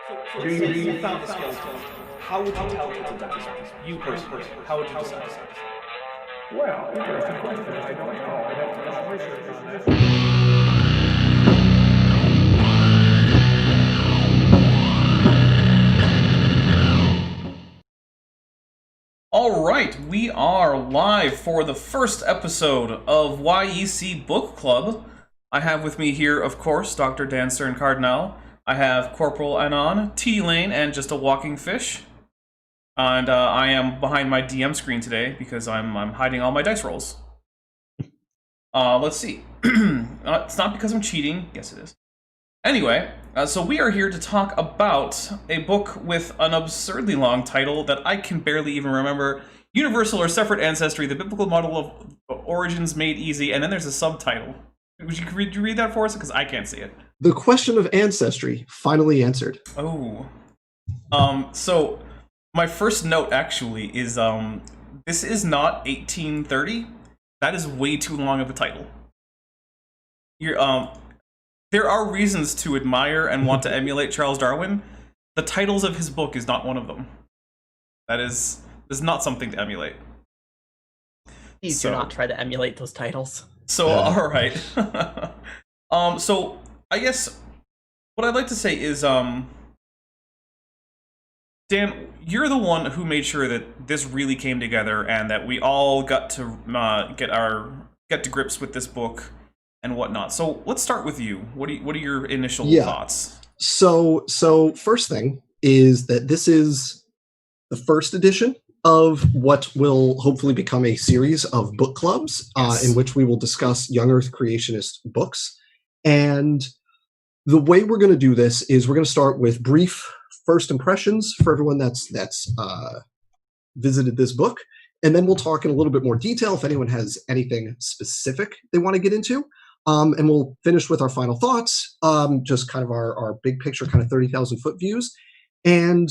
So you found the skeleton. How would you tell kids about this? You personally, how would you decide? Well, interesting question. I don't know. I'd have to do some research on that. All right, we are live for the first episode of YEC Book Club. I have with me here, of course, Dr. Dan Stern Cardinal. I have Corporal Anon, T Lane, and just a walking fish. And I am behind my DM screen today because I'm hiding all my dice rolls. Let's see. It's not because I'm cheating. Yes, it is. Anyway, so we are here to talk about a book with an absurdly long title that I can barely even remember. Universal or Separate Ancestry, the Biblical Model of Origins Made Easy, and then there's a subtitle. Would you read that for us? Because I can't see it. The question of ancestry finally answered. Oh. So my first note actually is this is not 1830. That is way too long of a title. There are reasons to admire and want to emulate Charles Darwin. The titles of his book is not one of them. That is not something to emulate. Please do not try to emulate those titles. So, all right. So I guess what I'd like to say is, Dan, you're the one who made sure that this really came together and that we all got to get to grips with this book and whatnot. So let's start with you. What are your initial thoughts? So first thing is that this is the first edition of what will hopefully become a series of book clubs in which we will discuss young Earth creationist books. And the way we're going to do this is we're going to start with brief first impressions for everyone that's visited this book. And then we'll talk in a little bit more detail if anyone has anything specific they want to get into. And we'll finish with our final thoughts, just kind of our big picture, kind of 30,000 foot views. And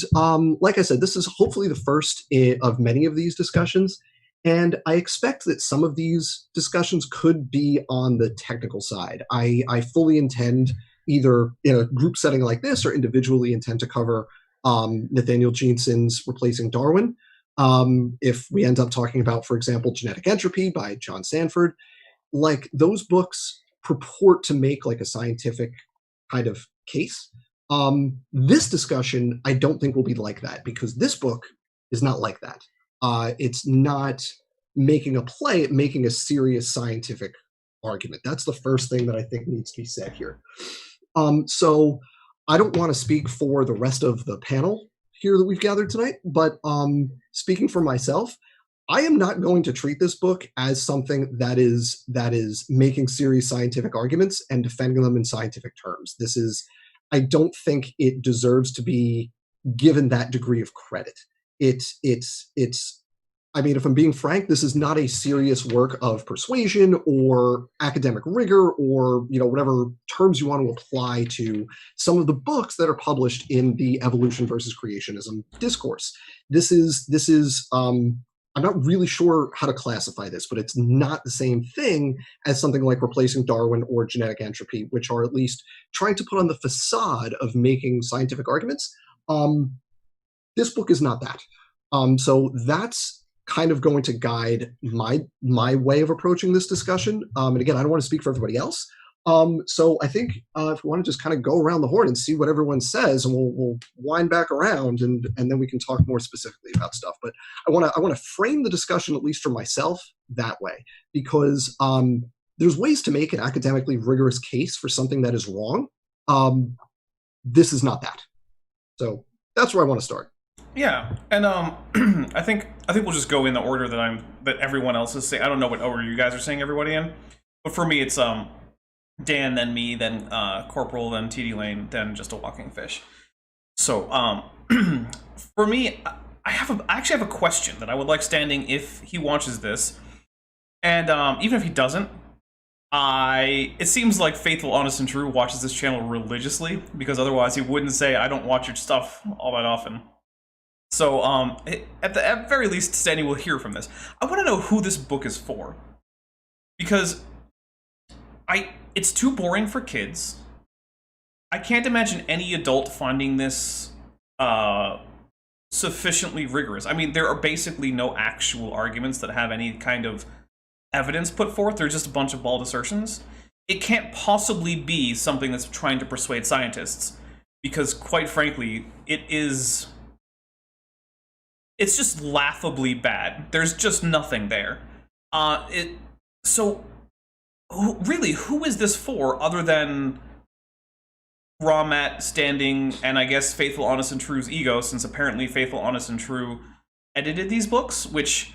like I said, this is hopefully the first of many of these discussions. And I expect that some of these discussions could be on the technical side. I fully intend, either in a group setting like this or individually, intend to cover Nathaniel Jeanson's Replacing Darwin. If we end up talking about, for example, Genetic Entropy by John Sanford, like those books purport to make like a scientific kind of case. This discussion, I don't think will be like that because this book is not like that. It's not making a play, it's making a serious scientific argument. That's the first thing that I think needs to be said here. So I don't want to speak for the rest of the panel here that we've gathered tonight, but speaking for myself, I am not going to treat this book as something that is making serious scientific arguments and defending them in scientific terms. I don't think it deserves to be given that degree of credit. I mean, if I'm being frank, this is not a serious work of persuasion or academic rigor or, whatever terms you want to apply to some of the books that are published in the evolution versus creationism discourse. This is I'm not really sure how to classify this, but it's not the same thing as something like Replacing Darwin or Genetic Entropy, which are at least trying to put on the facade of making scientific arguments. This book is not that. So that's kind of going to guide my way of approaching this discussion. And again, I don't want to speak for everybody else. So I think if we want to just kind of go around the horn and see what everyone says, and we'll wind back around, and then we can talk more specifically about stuff. But I want to frame the discussion, at least for myself, that way, because there's ways to make an academically rigorous case for something that is wrong. This is not that. So that's where I want to start. Yeah, and I think we'll just go in the order that everyone else is saying. I don't know what order you guys are saying everybody in, but for me it's Dan, then me, then Corporal, then TD Lane, then just a walking fish. So for me, I actually have a question that I would like standing if he watches this, and even if he doesn't, it seems like Faithful, Honest, and True watches this channel religiously, because otherwise he wouldn't say I don't watch your stuff all that often. So at the very least, Standing will hear from this. I want to know who this book is for, because it's too boring for kids. I can't imagine any adult finding this sufficiently rigorous. I mean, there are basically no actual arguments that have any kind of evidence put forth. They're just a bunch of bald assertions. It can't possibly be something that's trying to persuade scientists, because quite frankly, it's just laughably bad. There's just nothing there. So really, who is this for other than Raw Matt Standing and I guess Faithful, Honest, and True's ego, since apparently Faithful, Honest, and True edited these books, which,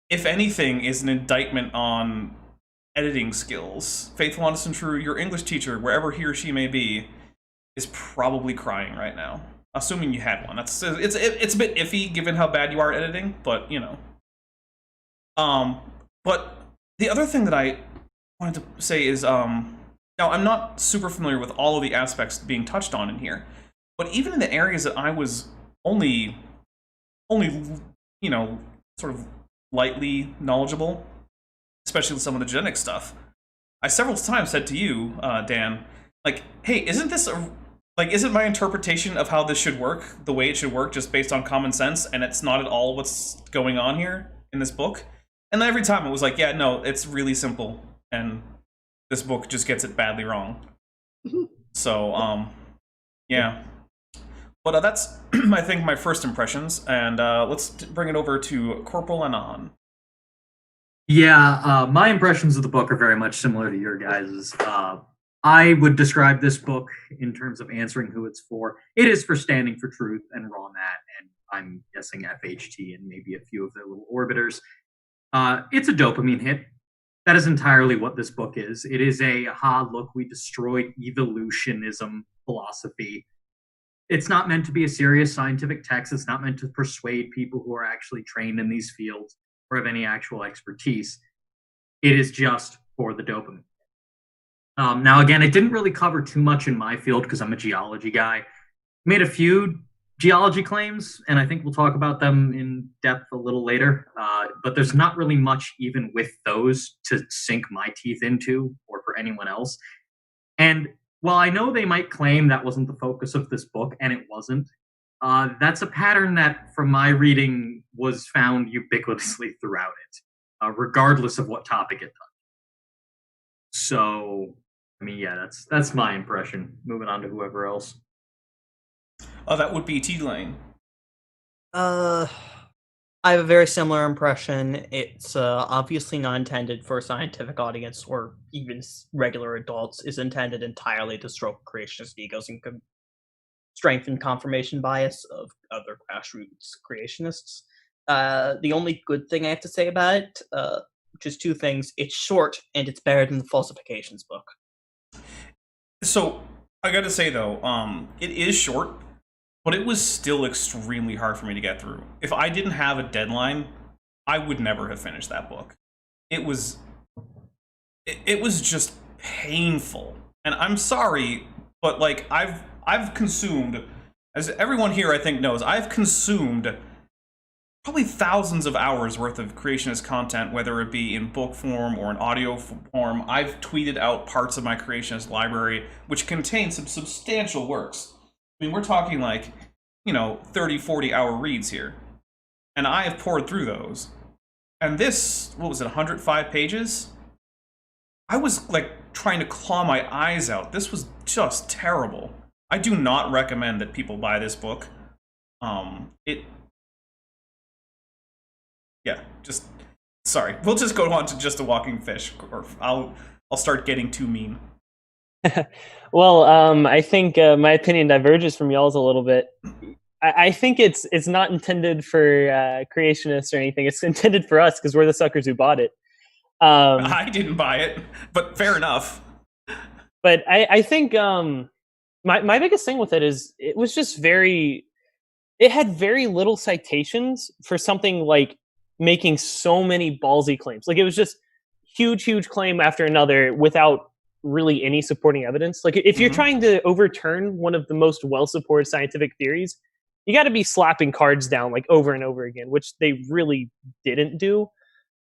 if anything, is an indictment on editing skills. Faithful, Honest, and True, your English teacher, wherever he or she may be, is probably crying right now. Assuming you had one. It's a bit iffy given how bad you are at editing, but you know. But the other thing that I wanted to say is, now, I'm not super familiar with all of the aspects being touched on in here, but even in the areas that I was only, you know, sort of lightly knowledgeable, especially with some of the genetic stuff, I several times said to you, Dan, like, hey, isn't my interpretation of how this should work the way it should work just based on common sense, and it's not at all what's going on here in this book? And every time it was like, yeah, no, it's really simple, and this book just gets it badly wrong. So, yeah. But that's, I think, my first impressions, and let's bring it over to Corporal Anon. Yeah, my impressions of the book are very much similar to your guys's. I would describe this book in terms of answering who it's for. It is for Standing for Truth and Raw Matt, and I'm guessing FHT and maybe a few of their little orbiters. It's a dopamine hit. That is entirely what this book is. It is a, look, we destroyed evolutionism philosophy. It's not meant to be a serious scientific text. It's not meant to persuade people who are actually trained in these fields or have any actual expertise. It is just for the dopamine. Now, again, it didn't really cover too much in my field because I'm a geology guy. Made a few geology claims, and I think we'll talk about them in depth a little later. But there's not really much even with those to sink my teeth into or for anyone else. And while I know they might claim that wasn't the focus of this book, and it wasn't, that's a pattern that, from my reading, was found ubiquitously throughout it, regardless of what topic it touched. So, I mean, yeah, that's my impression. Moving on to whoever else. That would be T-Lane. I have a very similar impression. It's obviously not intended for a scientific audience or even regular adults. It's intended entirely to stroke creationist egos and strengthen confirmation bias of other grassroots creationists. The only good thing I have to say about it, just two things. It's short, and it's better than the falsifications book. So, I gotta say, though, it is short, but it was still extremely hard for me to get through. If I didn't have a deadline, I would never have finished that book. It was just painful. And I'm sorry, but like I've consumed, as everyone here I think knows, I've consumed probably thousands of hours worth of creationist content, whether it be in book form or in audio form. I've tweeted out parts of my creationist library, which contains some substantial works. I mean, we're talking like, 30, 40-hour reads here. And I have poured through those. And this, 105 pages? I was, like, trying to claw my eyes out. This was just terrible. I do not recommend that people buy this book. Sorry. We'll just go on to Just a Walking Fish, or I'll start getting too mean. Well, I think my opinion diverges from y'all's a little bit. I think it's not intended for creationists or anything. It's intended for us because we're the suckers who bought it. I didn't buy it, but fair enough. But I think my biggest thing with it is it was just it had very little citations for something like making so many ballsy claims. Like, it was just huge claim after another without really any supporting evidence. Like, if you're trying to overturn one of the most well-supported scientific theories, you got to be slapping cards down like over and over again, which they really didn't do.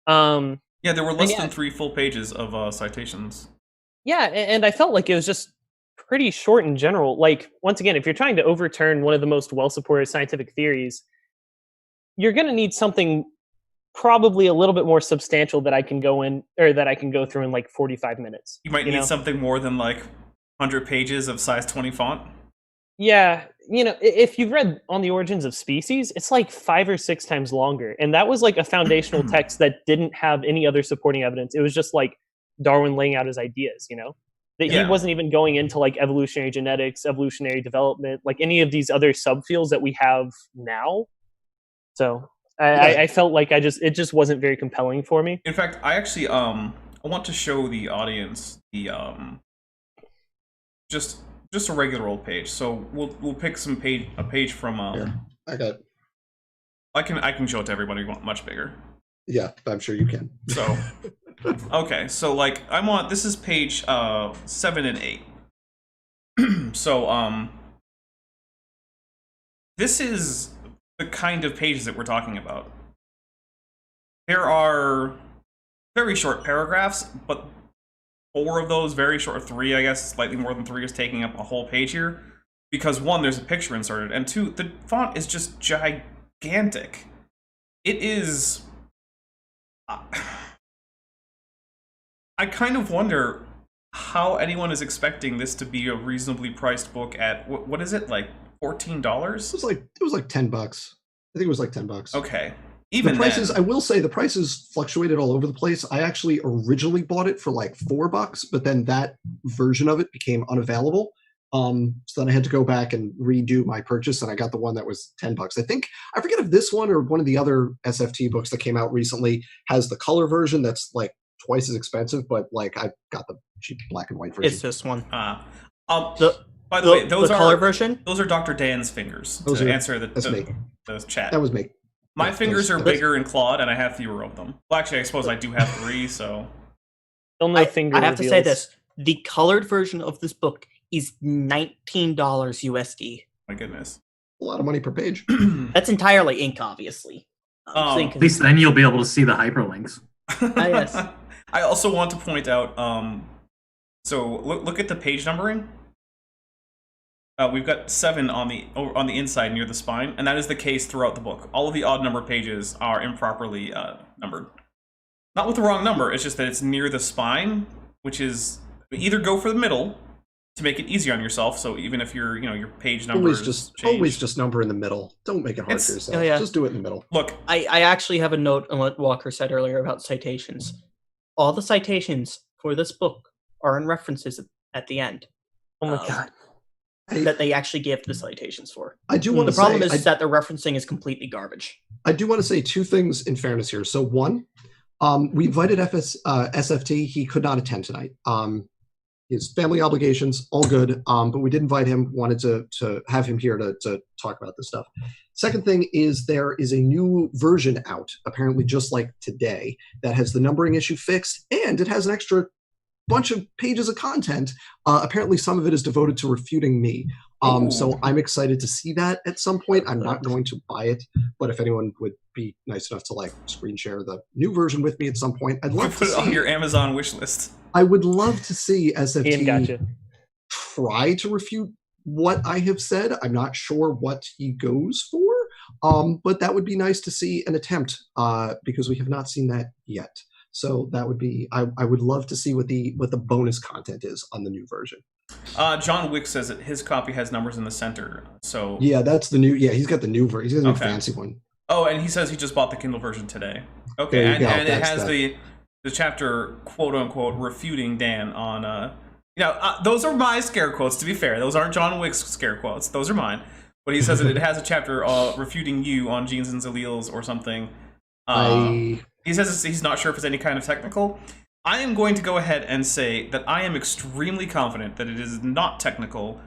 Yeah, there were less than 3 full pages of citations. Yeah, and I felt like it was just pretty short in general. Like, once again, if you're trying to overturn one of the most well-supported scientific theories, you're going to need something probably a little bit more substantial that I can go through in like 45 minutes. You might need something more than like 100 pages of size 20 font. Yeah, if you've read On the Origins of Species, it's like 5 or 6 times longer. And that was like a foundational text that didn't have any other supporting evidence. It was just like Darwin laying out his ideas, That he wasn't even going into like evolutionary genetics, evolutionary development, like any of these other subfields that we have now. So I felt like it just wasn't very compelling for me. In fact, I actually I want to show the audience the just a regular old page. So we'll pick a page from Here, I got. I can show it to everybody much bigger. Yeah, I'm sure you can. So okay, so like this is page 7 and 8. So this is the kind of pages that we're talking about. There are very short paragraphs, but 4 of those very short, 3, I guess, slightly more than 3 is taking up a whole page here. Because 1, there's a picture inserted, and 2, the font is just gigantic. It is... I kind of wonder how anyone is expecting this to be a reasonably priced book at, what is it, like $14? It was like $10. I think it was like $10. Okay. Even the prices, then, I will say the prices fluctuated all over the place. I actually originally bought it for like $4, but then that version of it became unavailable. So then I had to go back and redo my purchase, and I got the one that was $10. I forget if this one or one of the other SFT books that came out recently has the color version that's like twice as expensive, but like I got the cheap black and white version. It's this one. by the way, those the are color version. Those are Dr. Dan's fingers Those to are- answer the chat. That was me. My Yeah, fingers those- are bigger and clawed, and I have fewer of them. Well, actually, I suppose I do have 3, so... Still no finger I have to say reveals. this: the colored version of this book is $19 USD. My goodness. A lot of money per page. That's entirely ink, obviously. Oh, At least then you'll be able to see the hyperlinks. yes. I also want to point out, so look at the page numbering. We've got 7 on the inside near the spine, and that is the case throughout the book. All of the odd number pages are improperly numbered. Not with the wrong number, it's just that it's near the spine, which is either go for the middle to make it easier on yourself. So even if your page number Always just number in the middle. Don't make it hard for yourself. Oh, yeah. Just do it in the middle. Look, I actually have a note on what Walker said earlier about citations. All the citations for this book are in references at the end. Oh my god. That they actually give the citations for. I do want The to problem say is that the referencing is completely garbage. I do want to say 2 things in fairness here. So one, we invited SFT. He could not attend tonight. His family obligations, all good. But we did invite him. Wanted to have him here to talk about this stuff. Second thing is there is a new version out, apparently just like today, that has the numbering issue fixed, and it has an extra bunch of pages of content. Apparently some of it is devoted to refuting me. So I'm excited to see that at some point. I'm not going to buy it, but if anyone would be nice enough to like screen share the new version with me at some point, I'd love to put it see on your Amazon wish list. I would love to see Ian, SFT gotcha. try to refute what I have said. I'm not sure what he goes for, but that would be nice to see an attempt, because we have not seen that yet. So that would be, I would love to see what the bonus content is on the new version. John Wick says that his copy has numbers in the center. So Yeah, that's the new. Yeah, he's got the new version. He's got the new Okay. fancy one. oh, and he says he just bought the Kindle version today. Okay, There you go. and it That's has the chapter quote unquote refuting Dan on those are my scare quotes. To be fair, those aren't John Wick's scare quotes. Those are mine. But he says that it has a chapter refuting you on genes and alleles or something. He says he's not sure if it's any kind of technical. I am going to go ahead and say that I am extremely confident that it is not technical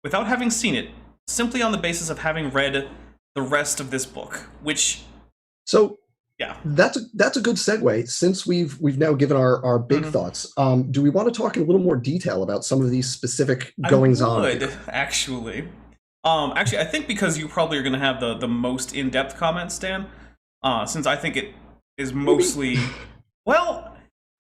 without having seen it, simply on the basis of having read the rest of this book, which... So yeah, that's a good segue. Since we've now given our big thoughts, do we want to talk in a little more detail about some of these specific goings on? I would, actually. Actually, I think because you probably are going to have the most in-depth comments, Dan, since I think it is mostly... Well,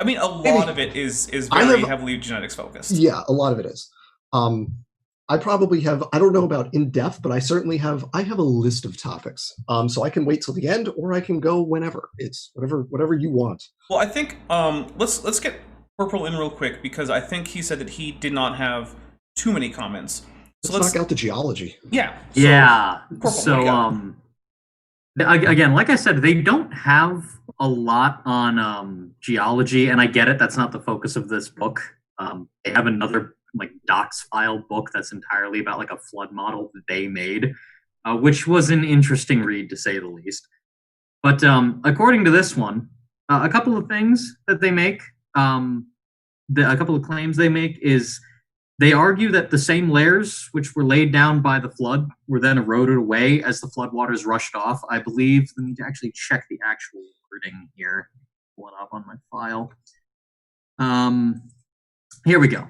I mean, a lot of it is very heavily genetics focused. Yeah, a lot of it is. I probably have, I don't know about in depth, but I certainly have, I have a list of topics. So I can wait till the end, or I can go whenever. It's whatever you want. Well, I think let's get Corporal in real quick, because I think he said that he did not have too many comments. So Let's knock out the geology. Yeah. So, Yeah. Corporal, what do you got? Again, like I said, they don't have a lot on geology, and I get it. That's not the focus of this book. They have another like docs file book that's entirely about like a flood model that they made, which was an interesting read to say the least. But according to this one, a couple of things that they make, a couple of claims they make is they argue that the same layers which were laid down by the flood were then eroded away as the floodwaters rushed off. I believe, let me actually check the actual wording here, pull it up on my file. Here we go.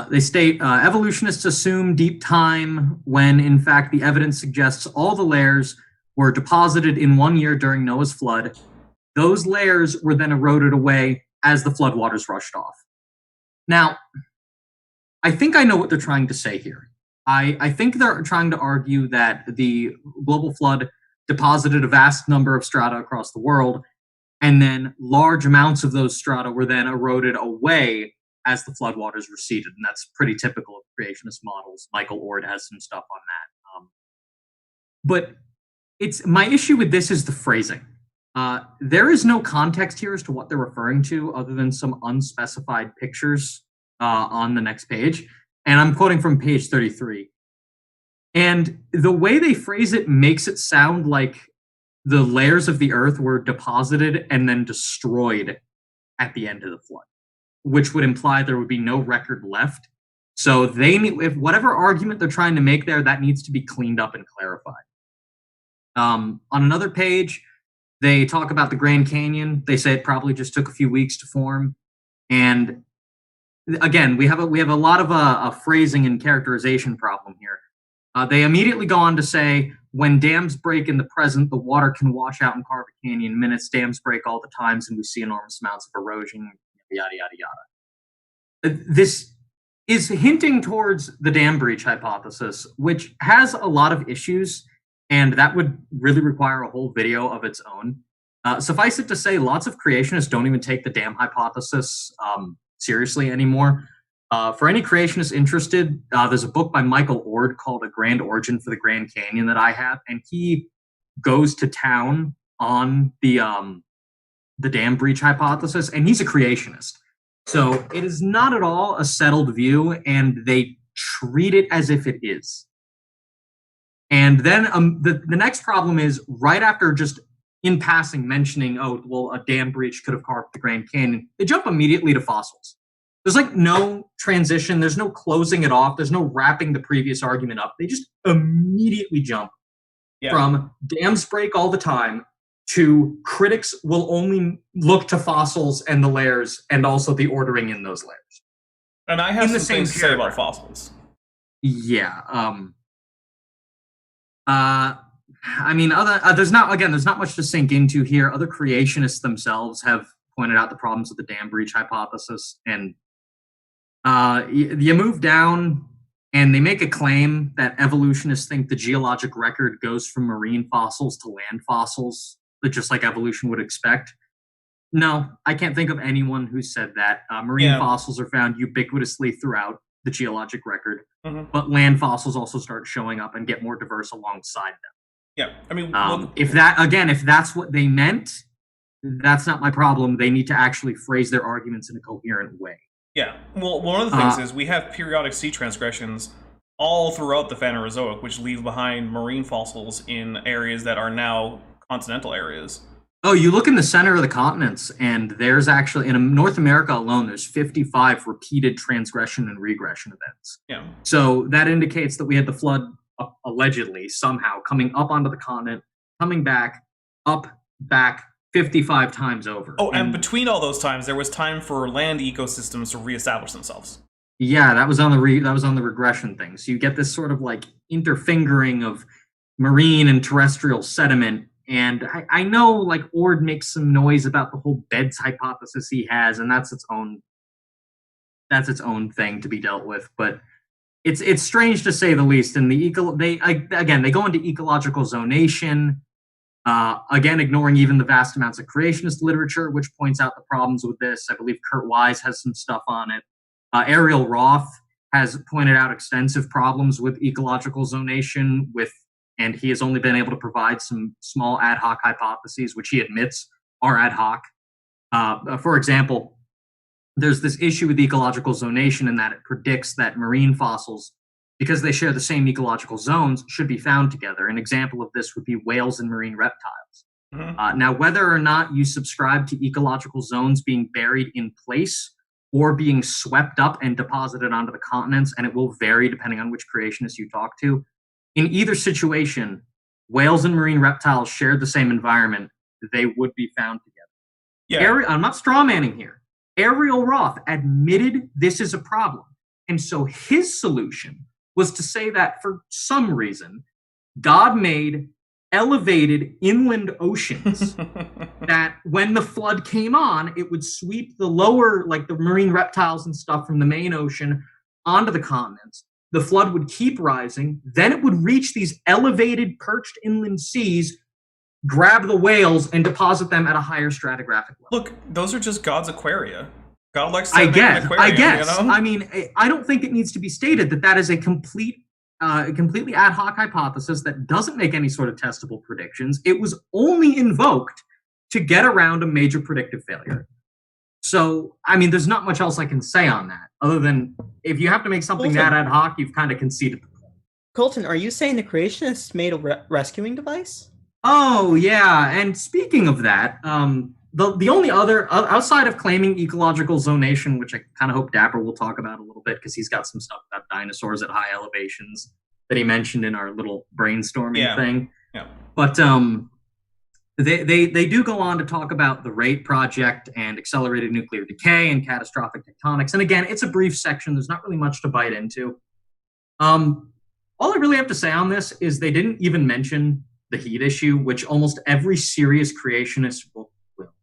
They state, evolutionists assume deep time when, in fact, the evidence suggests all the layers were deposited in 1 year during Noah's flood. Those layers were then eroded away as the floodwaters rushed off. Now, I think I know what they're trying to say here. I think they're trying to argue that the global flood deposited a vast number of strata across the world, and then large amounts of those strata were then eroded away as the floodwaters receded, and that's pretty typical of creationist models. Michael Ord has some stuff on that. But my issue with this is the phrasing. There is no context here as to what they're referring to other than some unspecified pictures on the next page. And I'm quoting from page 33. And the way they phrase it makes it sound like the layers of the earth were deposited and then destroyed at the end of the flood, which would imply there would be no record left. So they need, if whatever argument they're trying to make there, that needs to be cleaned up and clarified. On another page, they talk about the Grand Canyon. They say it probably just took a few weeks to form. And again, we have a lot of a phrasing and characterization problem here. They immediately go on to say, when dams break in the present, the water can wash out and carve a canyon in minutes. Dams break all the times, and we see enormous amounts of erosion, yada, yada, yada. This is hinting towards the dam breach hypothesis, which has a lot of issues, and that would really require a whole video of its own. Suffice it to say, lots of creationists don't even take the dam hypothesis seriously anymore. For any creationists interested, there's a book by Michael Ord called A Grand Origin for the Grand Canyon that I have, and he goes to town on the dam breach hypothesis, and he's a creationist. So it is not at all a settled view, and they treat it as if it is. And then the next problem is, right after just in passing mentioning, oh, well, a dam breach could have carved the Grand Canyon, they jump immediately to fossils. There's like no transition. There's no closing it off. There's no wrapping the previous argument up. They just immediately jump from dams break all the time to critics will only look to fossils and the layers and also the ordering in those layers. And I have some things to say about fossils. Yeah. I mean, there's not much to sink into here. Other creationists themselves have pointed out the problems with the dam breach hypothesis, and you move down and they make a claim that evolutionists think the geologic record goes from marine fossils to land fossils, just like evolution would expect. No, I can't think of anyone who said that. Marine fossils are found ubiquitously throughout the geologic record, but land fossils also start showing up and get more diverse alongside them. Yeah, I mean, if that's what they meant, that's not my problem. They need to actually phrase their arguments in a coherent way. Yeah, well, one of the things is we have periodic sea transgressions all throughout the Phanerozoic, which leave behind marine fossils in areas that are now continental areas. Oh, you look in the center of the continents, and there's actually, in North America alone, there's 55 repeated transgression and regression events. Yeah. So that indicates that we had the flood allegedly somehow coming up onto the continent, coming back, back 55 times over. Oh, and between all those times, there was time for land ecosystems to reestablish themselves. Yeah, that was on the regression thing. So you get this sort of like interfingering of marine and terrestrial sediment. And I know like Ord makes some noise about the whole beds hypothesis he has, and that's its own thing to be dealt with. But it's strange to say the least. And they go into ecological zonation, again ignoring even the vast amounts of creationist literature, which points out the problems with this. I believe Kurt Wise has some stuff on it. Ariel Roth has pointed out extensive problems with ecological zonation, and he has only been able to provide some small ad hoc hypotheses, which he admits are ad hoc. For example, there's this issue with ecological zonation in that it predicts that marine fossils, because they share the same ecological zones, should be found together. An example of this would be whales and marine reptiles. Mhm. Now, whether or not you subscribe to ecological zones being buried in place or being swept up and deposited onto the continents, and it will vary depending on which creationist you talk to, in either situation, whales and marine reptiles share the same environment. They would be found together. Yeah. I'm not strawmanning here. Ariel Roth admitted this is a problem. And so his solution was to say that for some reason, God made elevated inland oceans that when the flood came on, it would sweep the lower, like the marine reptiles and stuff from the main ocean onto the continents. The flood would keep rising. Then it would reach these elevated perched inland seas, grab the whales, and deposit them at a higher stratigraphic level. Look, those are just God's aquaria. God likes to I make guess. an aquarium, you know? I mean, I don't think it needs to be stated that that is a completely ad hoc hypothesis that doesn't make any sort of testable predictions. It was only invoked to get around a major predictive failure. So, I mean, there's not much else I can say on that, other than if you have to make something that ad hoc, you've kind of conceded the point. Colton, are you saying the creationists made a rescuing device? Oh, yeah. And speaking of that, the only other, outside of claiming ecological zonation, which I kind of hope Dapper will talk about a little bit because he's got some stuff about dinosaurs at high elevations that he mentioned in our little brainstorming thing. Yeah. But they do go on to talk about the RATE project and accelerated nuclear decay and catastrophic tectonics. And again, it's a brief section. There's not really much to bite into. All I really have to say on this is they didn't even mention the heat issue, which almost every serious creationist book will.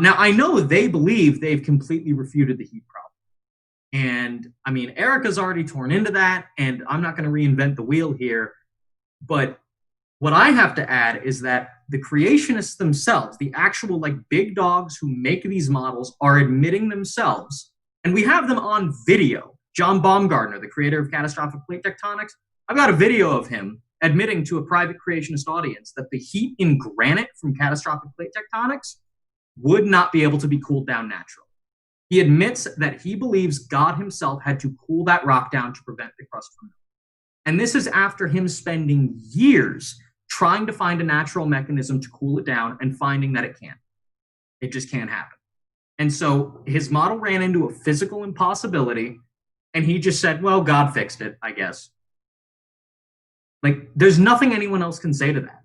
Now, I know they believe they've completely refuted the heat problem. And, I mean, Erica's already torn into that, and I'm not going to reinvent the wheel here. But what I have to add is that the creationists themselves, the actual, like, big dogs who make these models, are admitting themselves, and we have them on video. John Baumgartner, the creator of catastrophic plate tectonics, I've got a video of him admitting to a private creationist audience that the heat in granite from catastrophic plate tectonics would not be able to be cooled down naturally. He admits that he believes God himself had to cool that rock down to prevent the crust from melting. And this is after him spending years trying to find a natural mechanism to cool it down and finding that it can't. It just can't happen. And so his model ran into a physical impossibility, and he just said, well, God fixed it, I guess. Like, there's nothing anyone else can say to that.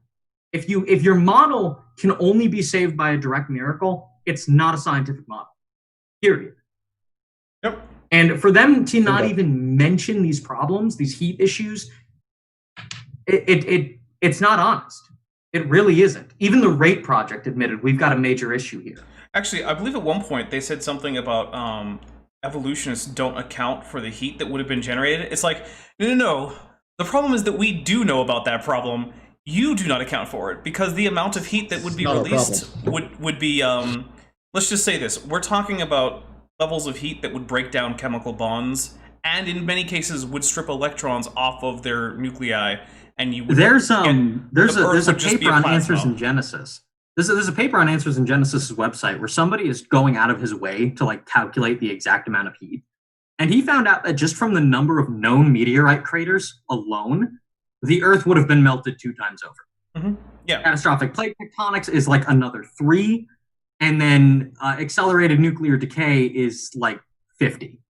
If your model can only be saved by a direct miracle, it's not a scientific model. Period. Yep. And for them to not even mention these problems, these heat issues, it's not honest. It really isn't. Even the RATE project admitted we've got a major issue here. Actually, I believe at one point they said something about evolutionists don't account for the heat that would have been generated. It's like, no. The problem is that we do know about that problem. You do not account for it because the amount of heat that would be released would be, let's just say this. We're talking about levels of heat that would break down chemical bonds and in many cases would strip electrons off of their nuclei. And you would there's a paper on plasma. Answers in Genesis. There's a paper on Answers in Genesis' website where somebody is going out of his way to like calculate the exact amount of heat. And he found out that just from the number of known meteorite craters alone, the Earth would have been melted 2 times over. Mm-hmm. Yeah. Catastrophic plate tectonics is like another 3, and then accelerated nuclear decay is like 50.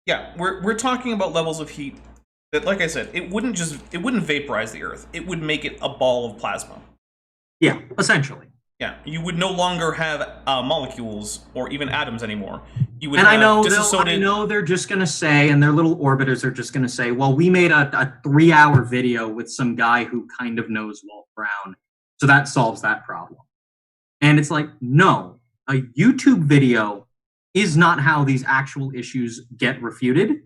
Yeah, we're talking about levels of heat that, like I said, it wouldn't vaporize the Earth. It would make it a ball of plasma. Yeah, essentially. Yeah, you would no longer have molecules or even atoms anymore. You would and have I know they're just going to say, and their little orbiters are just going to say, well, we made a 3-hour video with some guy who kind of knows Walt Brown, so that solves that problem. And it's like, no, a YouTube video is not how these actual issues get refuted.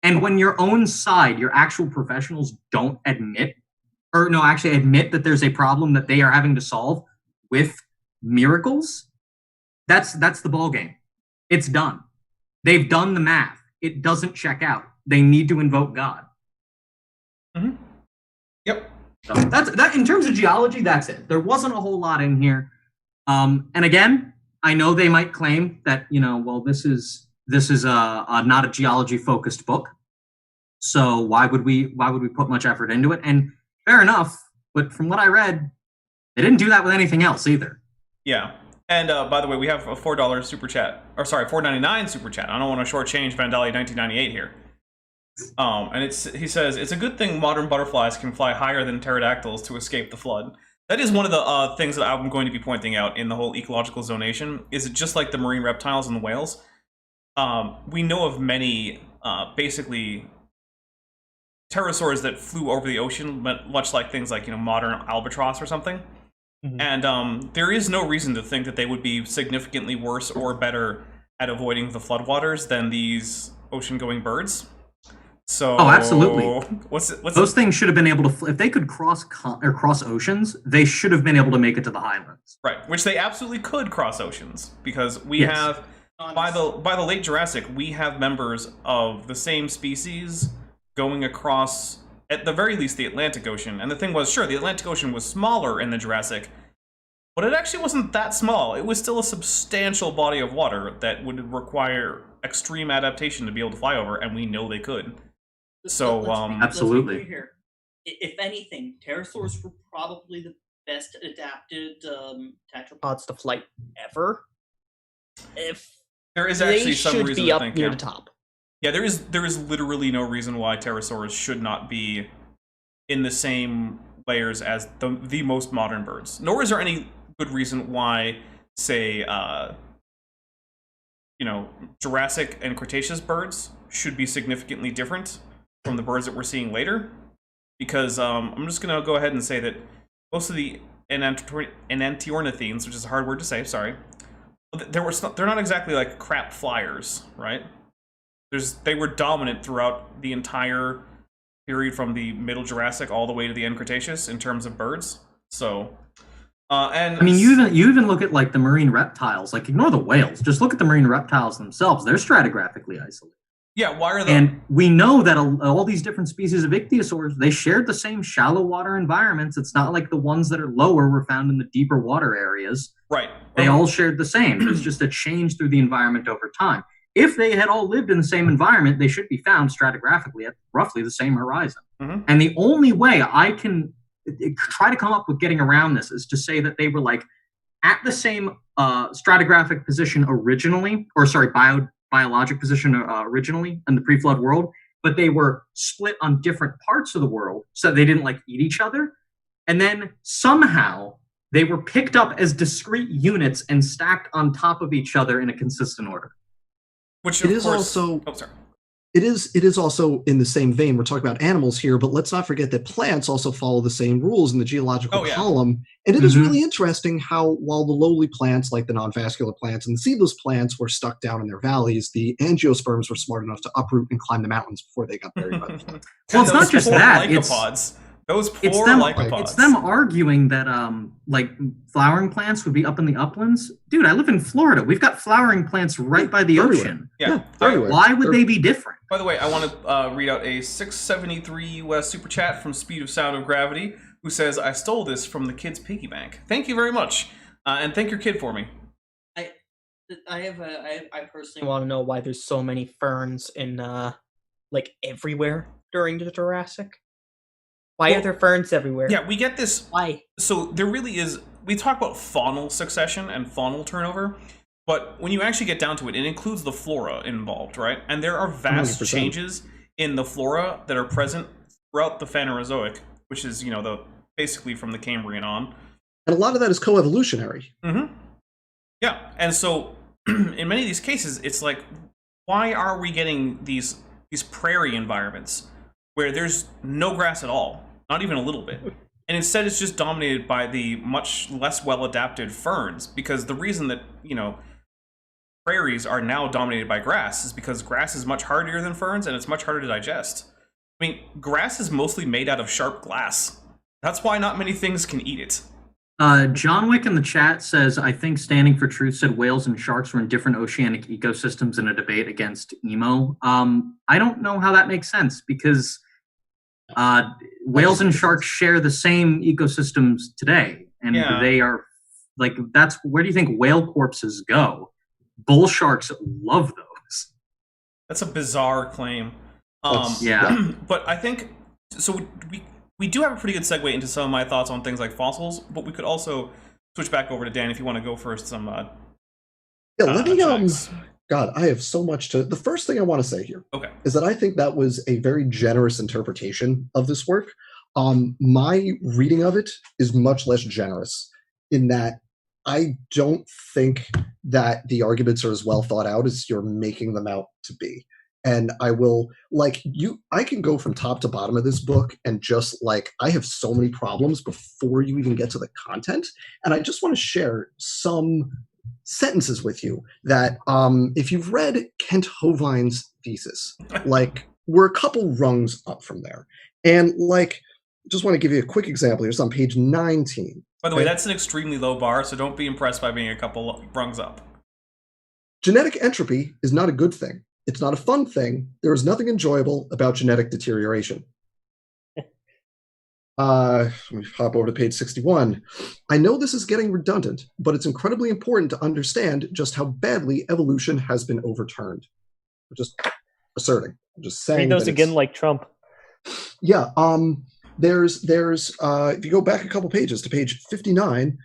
And when your own side, your actual professionals don't admit that there's a problem that they are having to solve with miracles, that's the ball game. It's done. They've done the math. It doesn't check out. They need to invoke God. Mm-hmm. Yep. So that's that. In terms of geology, that's it. There wasn't a whole lot in here. And again, I know they might claim that this is not a geology focused book. So why would we put much effort into it? And fair enough, but from what I read, they didn't do that with anything else either. Yeah. And by the way, we have a $4 super chat, or sorry, $4.99 super chat. I don't want to shortchange Vandalia 1998 here. And he says it's a good thing modern butterflies can fly higher than pterodactyls to escape the flood. That is one of the things that I'm going to be pointing out in the whole ecological zonation. Is it just like the marine reptiles and the whales? We know of many basically pterosaurs that flew over the ocean, much like things like modern albatross or something. Mm-hmm. And there is no reason to think that they would be significantly worse or better at avoiding the floodwaters than these ocean-going birds. So, absolutely. Those things should have been able to, if they could cross oceans, they should have been able to make it to the highlands. Right, which they absolutely could cross oceans, because we have, by the late Jurassic, we have members of the same species going across, at the very least, the Atlantic Ocean. And the thing was, sure, the Atlantic Ocean was smaller in the Jurassic, but it actually wasn't that small. It was still a substantial body of water that would require extreme adaptation to be able to fly over, and we know they could. So, absolutely. Let's be clear here. If anything, pterosaurs were probably the best adapted tetrapods to flight ever. If there is actually some reason be to up think near the top. Yeah, there is literally no reason why pterosaurs should not be in the same layers as the most modern birds. Nor is there any good reason why, say, Jurassic and Cretaceous birds should be significantly different from the birds that we're seeing later. Because I'm just going to go ahead and say that most of the enantiornithines, which is a hard word to say, sorry, they're not exactly like crap flyers, right? They were dominant throughout the entire period from the Middle Jurassic all the way to the end Cretaceous in terms of birds. So, and I mean, you even look at like the marine reptiles. Like, ignore the whales. Just look at the marine reptiles themselves. They're stratigraphically isolated. Yeah, why are they? And we know that all these different species of ichthyosaurs, they shared the same shallow water environments. It's not like the ones that are lower were found in the deeper water areas. Right. They all shared the same. There's just a change through the environment over time. If they had all lived in the same environment, they should be found stratigraphically at roughly the same horizon. Mm-hmm. And the only way I can try to come up with getting around this is to say that they were like at the same stratigraphic position originally, or sorry, biologic position originally in the pre-flood world, but they were split on different parts of the world so they didn't like eat each other. And then somehow they were picked up as discrete units and stacked on top of each other in a consistent order. Which it is also it is also in the same vein. We're talking about animals here, but let's not forget that plants also follow the same rules in the geological column. And it is really interesting how, while the lowly plants, like the non-vascular plants and the seedless plants, were stuck down in their valleys, the angiosperms were smart enough to uproot and climb the mountains before they got buried by the flood. Well, it's not just that. Those poor lycopods. It's them arguing that like flowering plants would be up in the uplands. Dude, I live in Florida. We've got flowering plants right by the ocean. Yeah. Why would they be different? By the way, I want to read out a $6.73 US super chat from Speed of Sound of Gravity, who says, "I stole this from the kid's piggy bank. Thank you very much, and thank your kid for me." I personally want to know why there's so many ferns in like everywhere during the Jurassic. Why are there ferns everywhere? Yeah, we get this. Why? So there really is. We talk about faunal succession and faunal turnover, but when you actually get down to it, it includes the flora involved, right? And there are vast 100%. Changes in the flora that are present throughout the Phanerozoic, which is basically from the Cambrian on. And a lot of that is coevolutionary. Mm-hmm. Yeah, and so in many of these cases, it's like, why are we getting these prairie environments where there's no grass at all, not even a little bit, and instead it's just dominated by the much less well-adapted ferns? Because the reason that prairies are now dominated by grass is because grass is much hardier than ferns and it's much harder to digest. I mean, grass is mostly made out of sharp glass. That's why not many things can eat it. John Wick in the chat says, I think Standing for Truth said whales and sharks were in different oceanic ecosystems in a debate against emo. I don't know how that makes sense because whales and sharks share the same ecosystems today. And they are, like, that's, where do you think whale corpses go? Bull sharks love those. That's a bizarre claim. But I think, so we do have a pretty good segue into some of my thoughts on things like fossils, but we could also switch back over to Dan if you want to go first. Some let me God, I have so much to. The first thing I want to say here is that I think that was a very generous interpretation of this work. My reading of it is much less generous in that I don't think that the arguments are as well thought out as you're making them out to be. And I will, I can go from top to bottom of this book and just, I have so many problems before you even get to the content. And I just want to share some sentences with you that, if you've read Kent Hovind's thesis, we're a couple rungs up from there. And, just want to give you a quick example. Here's on page 19. By the way, that's an extremely low bar, so don't be impressed by being a couple rungs up. Genetic entropy is not a good thing. It's not a fun thing. There is nothing enjoyable about genetic deterioration. Let me hop over to page 61. I know this is getting redundant, but it's incredibly important to understand just how badly evolution has been overturned. I'm just asserting. I'm just saying. Read those again like Trump. Yeah. There's if you go back a couple pages to page 59,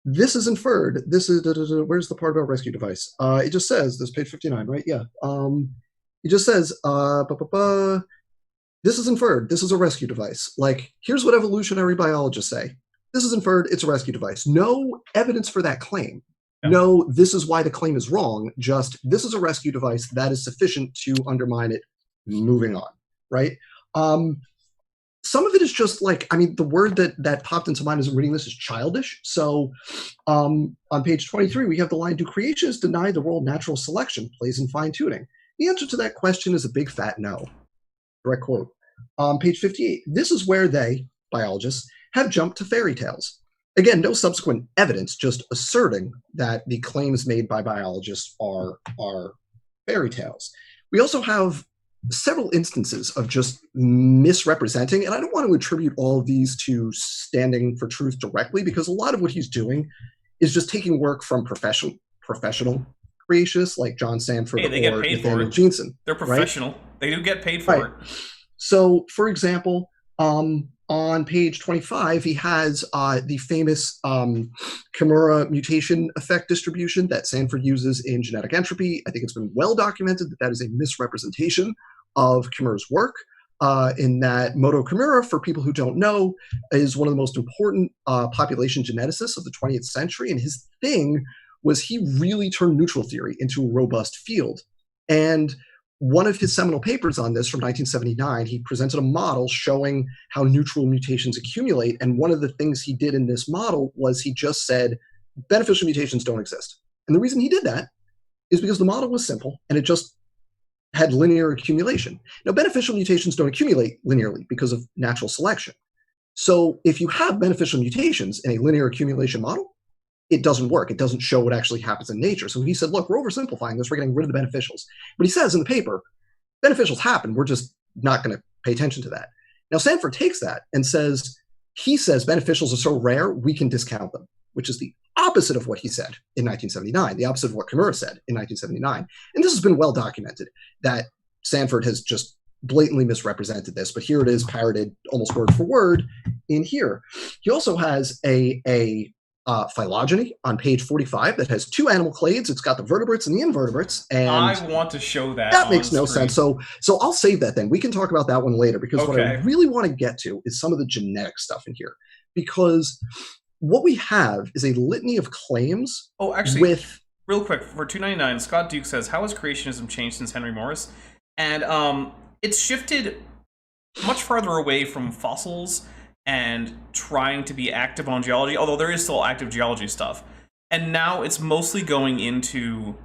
this is inferred. This is where's the part about rescue device? It just says this page 59, right? Yeah. It just says this is inferred. This is a rescue device. Here's what evolutionary biologists say. This is inferred. It's a rescue device. No evidence for that claim. Yeah. No, this is why the claim is wrong. Just this is a rescue device that is sufficient to undermine it. Moving on, right? Some of it is just the word that popped into mind as I'm reading this is childish. So on page 23, we have the line, do creationists deny the role natural selection plays in fine-tuning? The answer to that question is a big fat no. Direct quote. Page 58, this is where they, biologists, have jumped to fairy tales. Again, no subsequent evidence, just asserting that the claims made by biologists are fairy tales. We also have several instances of just misrepresenting, and I don't want to attribute all of these to Standing for Truth directly, because a lot of what he's doing is just taking work from professional creationists like John Sanford or Nathaniel Jeanson. They're professional. Right? They do get paid for it. So, for example, on page 25, he has the famous Kimura mutation effect distribution that Sanford uses in genetic entropy. I think it's been well documented that that is a misrepresentation of Kimura's work, in that Moto Kimura, for people who don't know, is one of the most important population geneticists of the 20th century. And his thing was he really turned neutral theory into a robust field. And one of his seminal papers on this from 1979, he presented a model showing how neutral mutations accumulate. And one of the things he did in this model was he just said, beneficial mutations don't exist. And the reason he did that is because the model was simple and it just had linear accumulation. Now, beneficial mutations don't accumulate linearly because of natural selection. So if you have beneficial mutations in a linear accumulation model, it doesn't work. It doesn't show what actually happens in nature. So he said, look, we're oversimplifying this. We're getting rid of the beneficials. But he says in the paper, beneficials happen. We're just not going to pay attention to that. Now, Sanford takes that and says, he says beneficials are so rare, we can discount them, which is the opposite of what he said in 1979, the opposite of what Kimura said in 1979. And this has been well documented that Sanford has just blatantly misrepresented this, but here it is parroted almost word for word in here. He also has a phylogeny on page 45 that has two animal clades. It's got the vertebrates and the invertebrates. And I want to show that. That makes no sense. So I'll save that then. We can talk about that one later, because what I really want to get to is some of the genetic stuff in here. Because what we have is a litany of claims. Oh, actually, real quick, for 299, Scott Duke says, how has creationism changed since Henry Morris? And it's shifted much farther away from fossils and trying to be active on geology, although there is still active geology stuff. And now it's mostly going into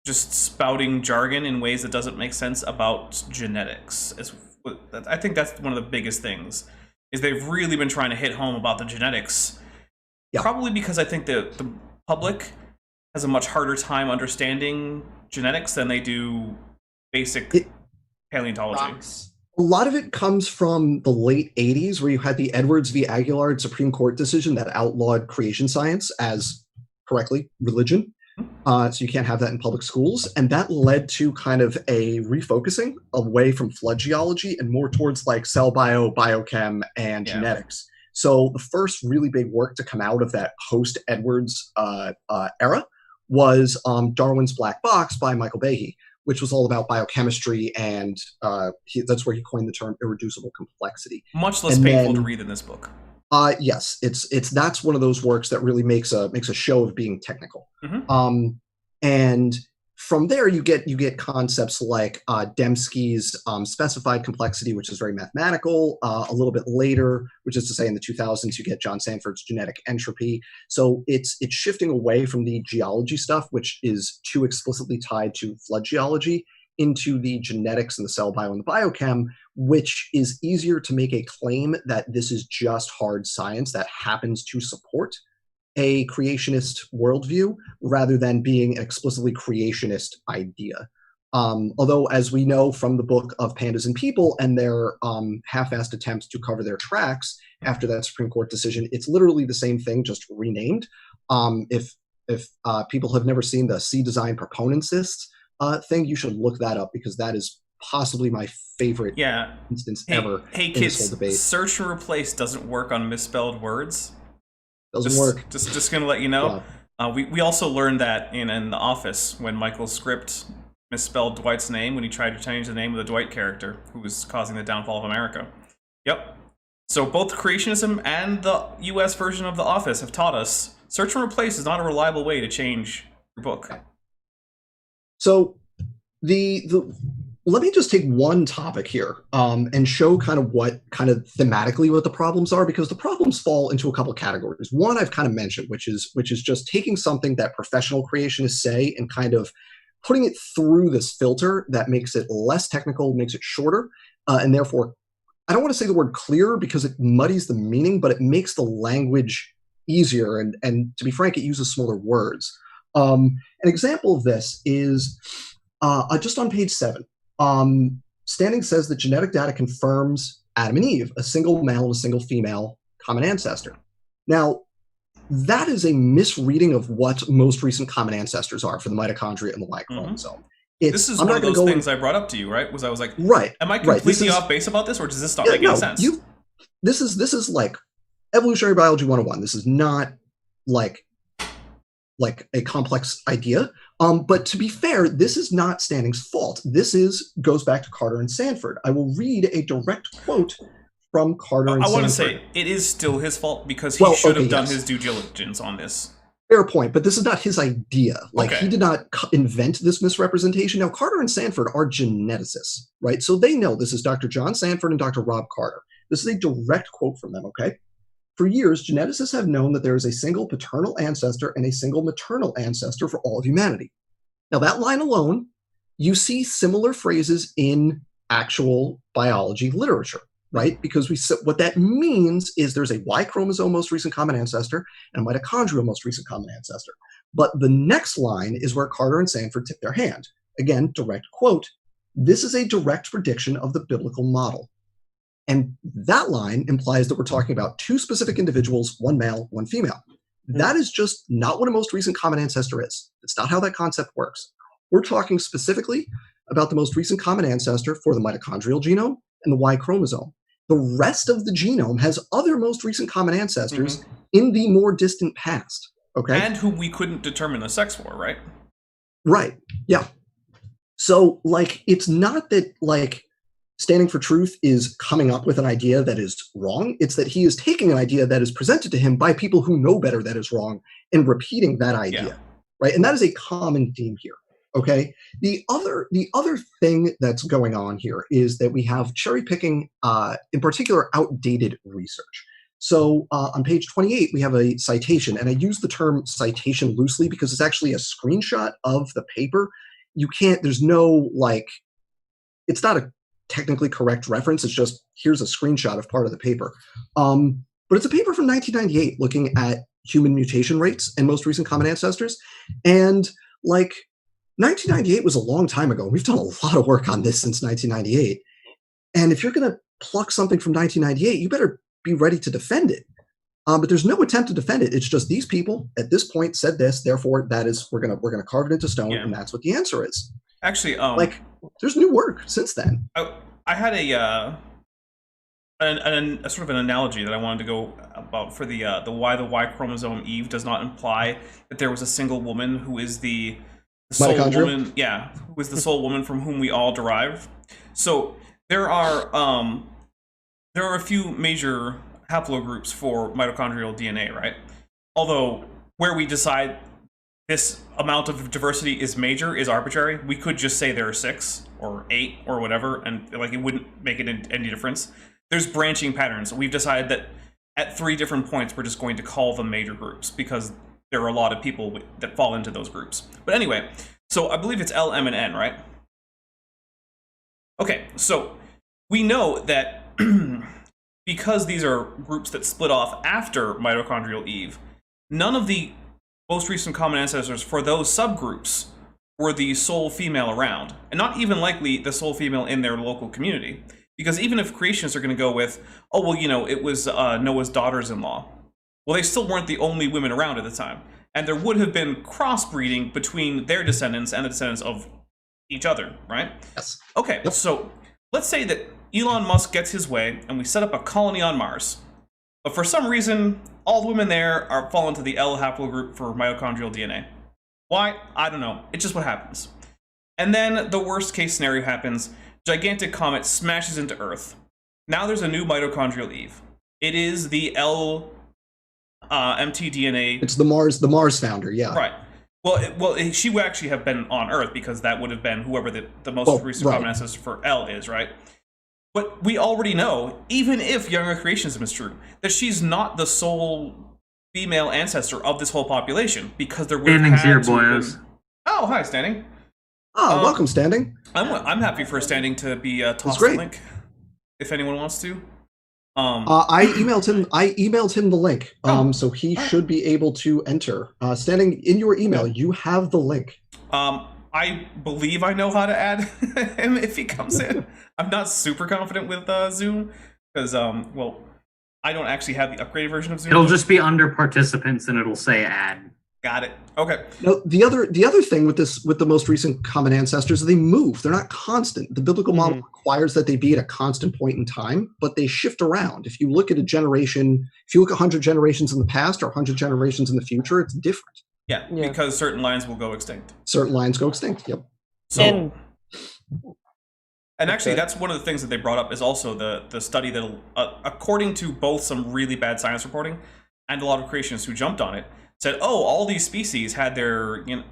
just spouting jargon in ways that doesn't make sense about genetics. I think that's one of the biggest things, is they've really been trying to hit home about the genetics. Yeah. Probably because I think the public has a much harder time understanding genetics than they do basic paleontology. A lot of it comes from the late 80s, where you had the Edwards v. Aguillard Supreme Court decision that outlawed creation science as, correctly, religion. So you can't have that in public schools. And that led to kind of a refocusing away from flood geology and more towards like cell biochem, and genetics. So the first really big work to come out of that post-Edwards era was Darwin's Black Box by Michael Behe, which was all about biochemistry, and that's where he coined the term irreducible complexity. Much less painful to read in this book. Yes, that's one of those works that really makes a show of being technical. And from there, you get concepts like Dembski's specified complexity, which is very mathematical. A little bit later, which is to say in the 2000s, you get John Sanford's genetic entropy. So it's shifting away from the geology stuff, which is too explicitly tied to flood geology, into the genetics and the cell bio and the biochem, which is easier to make a claim that this is just hard science that happens to support a creationist worldview rather than being an explicitly creationist idea. Although, as we know from the book of Pandas and People and their half-assed attempts to cover their tracks after that Supreme Court decision, it's literally the same thing, just renamed. If people have never seen the C-Design proponentsists thing, you should look that up, because that is possibly my favorite instance ever in this whole debate. Search and replace doesn't work on misspelled words. Doesn't work. Just gonna let you know. Yeah. We also learned that in The Office, when Michael's script misspelled Dwight's name when he tried to change the name of the Dwight character, who was causing the downfall of America. Yep. So both creationism and the U.S. version of The Office have taught us search and replace is not a reliable way to change your book. So let me just take one topic here and show kind of thematically what the problems are, because the problems fall into a couple categories. One I've kind of mentioned, which is just taking something that professional creationists say and kind of putting it through this filter that makes it less technical, makes it shorter, and therefore, I don't want to say the word clearer because it muddies the meaning, but it makes the language easier, and to be frank, it uses smaller words. An example of this is just on page 7. Standing says that genetic data confirms Adam and Eve, a single male and a single female common ancestor. Now, that is a misreading of what most recent common ancestors are for the mitochondria and the Y chromosome. This is one of those things I brought up to you, right? I was like, right, am I completely off base about this, or does this not make any sense? This is like evolutionary biology 101. This is not like a complex idea. But to be fair, this is not Standing's fault. This goes back to Carter and Sanford. I will read a direct quote from Carter and Sanford. I want to say it is still his fault, because he should have done his due diligence on this. Fair point, but this is not his idea. He did not invent this misrepresentation. Now, Carter and Sanford are geneticists, right? So they know this is Dr. John Sanford and Dr. Rob Carter. This is a direct quote from them, okay? For years, geneticists have known that there is a single paternal ancestor and a single maternal ancestor for all of humanity. Now, that line alone, you see similar phrases in actual biology literature, right? Because what that means is there's a Y chromosome most recent common ancestor and a mitochondrial most recent common ancestor. But the next line is where Carter and Sanford tip their hand. Again, direct quote, "This is a direct prediction of the biblical model." And that line implies that we're talking about two specific individuals, one male, one female. That is just not what a most recent common ancestor is. It's not how that concept works. We're talking specifically about the most recent common ancestor for the mitochondrial genome and the Y chromosome. The rest of the genome has other most recent common ancestors in the more distant past. Okay, and who we couldn't determine the sex for, right? Right. Yeah. So, it's not that Standing for Truth is coming up with an idea that is wrong. It's that he is taking an idea that is presented to him by people who know better that is wrong and repeating that idea, right? And that is a common theme here, okay? The other thing that's going on here is that we have cherry picking, in particular, outdated research. So on page 28, we have a citation, and I use the term citation loosely because it's actually a screenshot of the paper. There's no, like, it's not a technically correct reference. It's just, here's a screenshot of part of the paper. But it's a paper from 1998 looking at human mutation rates and most recent common ancestors. And, like, 1998 was a long time ago. We've done a lot of work on this since 1998. And if you're going to pluck something from 1998, you better be ready to defend it. But there's no attempt to defend it. It's just these people at this point said this, therefore that is we're gonna carve it into stone, and that's what the answer is. Actually, like, there's new work since then. I had a sort of an analogy that I wanted to go about for the why the Y chromosome Eve does not imply that there was a single woman who is the sole woman, who is the sole woman from whom we all derive. So there are a few major haplogroups for mitochondrial DNA, right? Although where we decide this amount of diversity is major is arbitrary. We could just say there are 6 or 8 or whatever, and like it wouldn't make any difference. There's branching patterns. We've decided that at 3 different points we're just going to call them major groups because there are a lot of people that fall into those groups. But anyway, so I believe it's L, M, and N, right? Okay, so we know that because these are groups that split off after mitochondrial Eve, none of the most recent common ancestors for those subgroups were the sole female around, and not even likely the sole female in their local community. Because even if creationists are going to go with, oh, well, you know, it was Noah's daughters-in-law, well, they still weren't the only women around at the time. And there would have been crossbreeding between their descendants and the descendants of each other, right? Yes. Okay, so let's say that Elon Musk gets his way and we set up a colony on Mars. But for some reason, all the women there fall into the L haplogroup for mitochondrial DNA. Why? I don't know. It's just what happens. And then the worst case scenario happens. Gigantic comet smashes into Earth. Now there's a new mitochondrial Eve. It is the L mtDNA. It's the Mars founder, yeah. Right. Well, she would actually have been on Earth because that would have been whoever the most recent common ancestor for L is, right? But we already know, even if younger creationism is true, that she's not the sole female ancestor of this whole population because there would have Standing's had here, to boys. Oh, hi, Standing. Oh, welcome, Standing. I'm happy for Standing to be tossed the link, if anyone wants to. I emailed him the link, so he should be able to enter. Standing, in your email, you have the link. I believe I know how to add him if he comes in. I'm not super confident with Zoom because, well, I don't actually have the upgraded version of Zoom. It'll just be under participants and it'll say add. Got it. Okay. No, the other thing with the most recent common ancestors is they move. They're not constant. The biblical model requires that they be at a constant point in time, but they shift around. If you look at a generation, if you look 100 generations in the past or 100 generations in the future, it's different. Yeah, because certain lines will go extinct. Certain lines go extinct. Yep. So, and actually, that's one of the things that they brought up is also the study that, according to both some really bad science reporting and a lot of creationists who jumped on it, said, oh, all these species had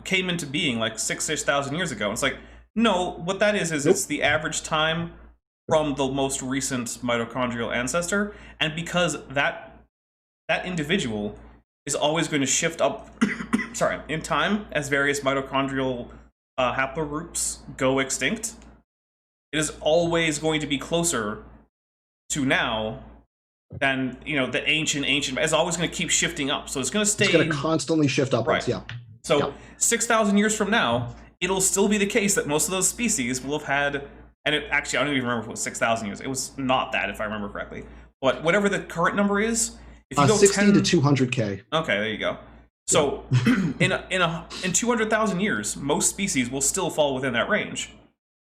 came into being like 6,000 years ago. And it's like, no, what that is it's the average time from the most recent mitochondrial ancestor, and because that individual is always going to shift up, in time as various mitochondrial haplogroups go extinct, it is always going to be closer to now than the ancient. It's always going to keep shifting up, so it's going to stay. It's going to constantly shift upwards. Right. Yeah. So 6,000 years from now, it'll still be the case that most of those species will have had, and I don't even remember if it was 6,000 years. It was not that, if I remember correctly. But whatever the current number is, if you go 60 to 200K. Okay, there you go. So in 200,000 years, most species will still fall within that range,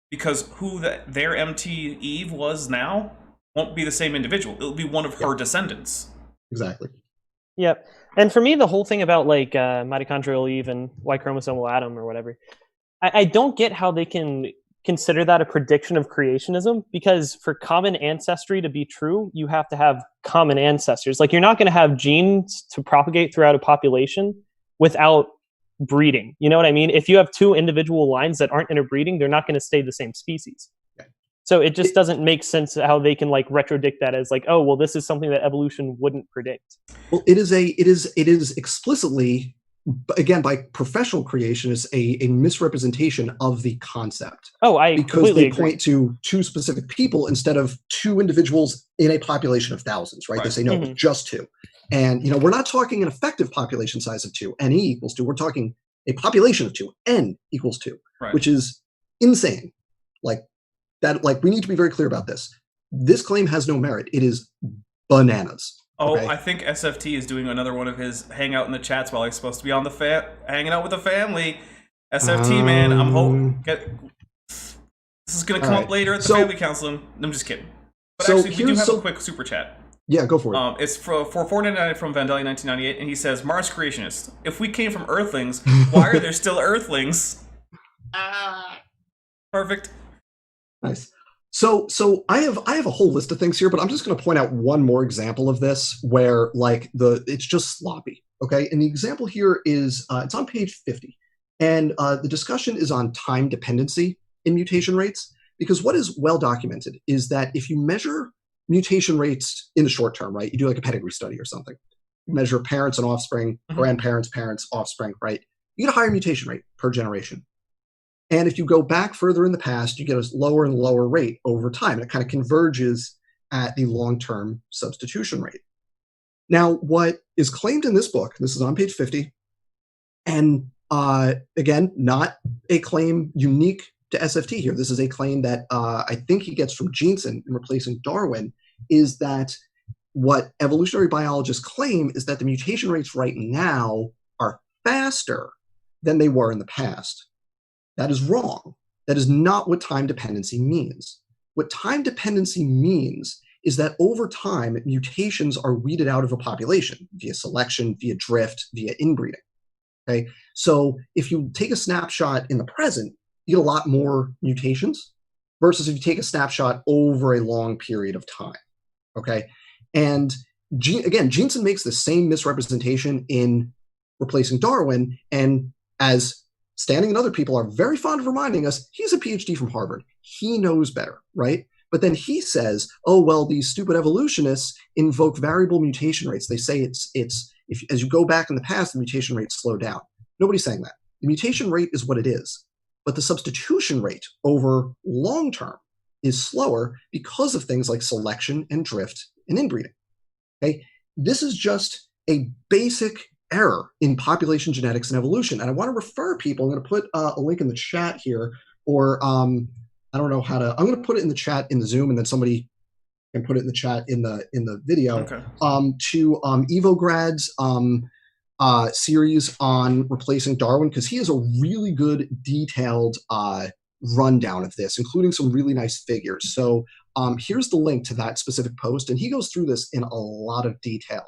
because who their MT Eve was now won't be the same individual. It'll be one of her descendants. Exactly. Yep. And for me, the whole thing about like mitochondrial Eve and Y chromosomal Adam or whatever, I don't get how they can consider that a prediction of creationism, because for common ancestry to be true, you have to have common ancestors. Like, you're not going to have genes to propagate throughout a population without breeding. You know what I mean? If you have 2 individual lines that aren't interbreeding, they're not going to stay the same species. So it just doesn't make sense how they can like retrodict that as like, oh well, this is something that evolution wouldn't predict. Well, it is explicitly, again, by professional creationists, a misrepresentation of the concept. Oh, I because completely they agree. point to two specific people instead of two individuals in a population of thousands, right? They say no, it was just two. And we're not talking an effective population size of 2, NE equals 2. We're talking a population of 2, N equals 2, which is insane. Like that, like we need to be very clear about this. This claim has no merit. It is bananas. Oh, okay? I think SFT is doing another one of his hangout in the chats while he's supposed to be on the hanging out with the family. SFT, man, I'm hoping this is gonna come up later at the family counseling. I'm just kidding. But actually, we do have a quick super chat. Yeah, go for it. It's for $4.99 from Vandalia 1998, and he says, Mars creationists, if we came from Earthlings, why are there still Earthlings? Perfect. Nice. So I have a whole list of things here, but I'm just going to point out one more example of this where like it's just sloppy. Okay, and the example here is it's on page 50, and the discussion is on time dependency in mutation rates, because what is well documented is that if you measure mutation rates in the short term, right? You do like a pedigree study or something. You measure parents and offspring, grandparents, parents, offspring, right? You get a higher mutation rate per generation. And if you go back further in the past, you get a lower and lower rate over time. And it kind of converges at the long-term substitution rate. Now, what is claimed in this book, this is on page 50, and again, not a claim unique to SFT here. This is a claim that I think he gets from Jensen in replacing Darwin, is that what evolutionary biologists claim is that the mutation rates right now are faster than they were in the past. That is wrong. That is not what time dependency means. What time dependency means is that over time, mutations are weeded out of a population via selection, via drift, via inbreeding. Okay? So if you take a snapshot in the present, you get a lot more mutations versus if you take a snapshot over a long period of time. Okay? And again, Jensen makes the same misrepresentation in replacing Darwin, and as Standing and other people are very fond of reminding us, he's a PhD from Harvard. He knows better, right? But then he says, oh, well, these stupid evolutionists invoke variable mutation rates. They say if as you go back in the past, the mutation rates slow down. Nobody's saying that. The mutation rate is what it is. But the substitution rate over long term is slower because of things like selection and drift and inbreeding. Okay? This is just a basic error in population genetics and evolution. And I want to refer people, I'm going to put a link in the chat here, or I don't know how to, I'm going to put it in the chat in the Zoom, and then somebody can put it in the chat in the video, to Evograd's series on replacing Darwin, because he has a really good detailed rundown of this, including some really nice figures. So here's the link to that specific post, and he goes through this in a lot of detail.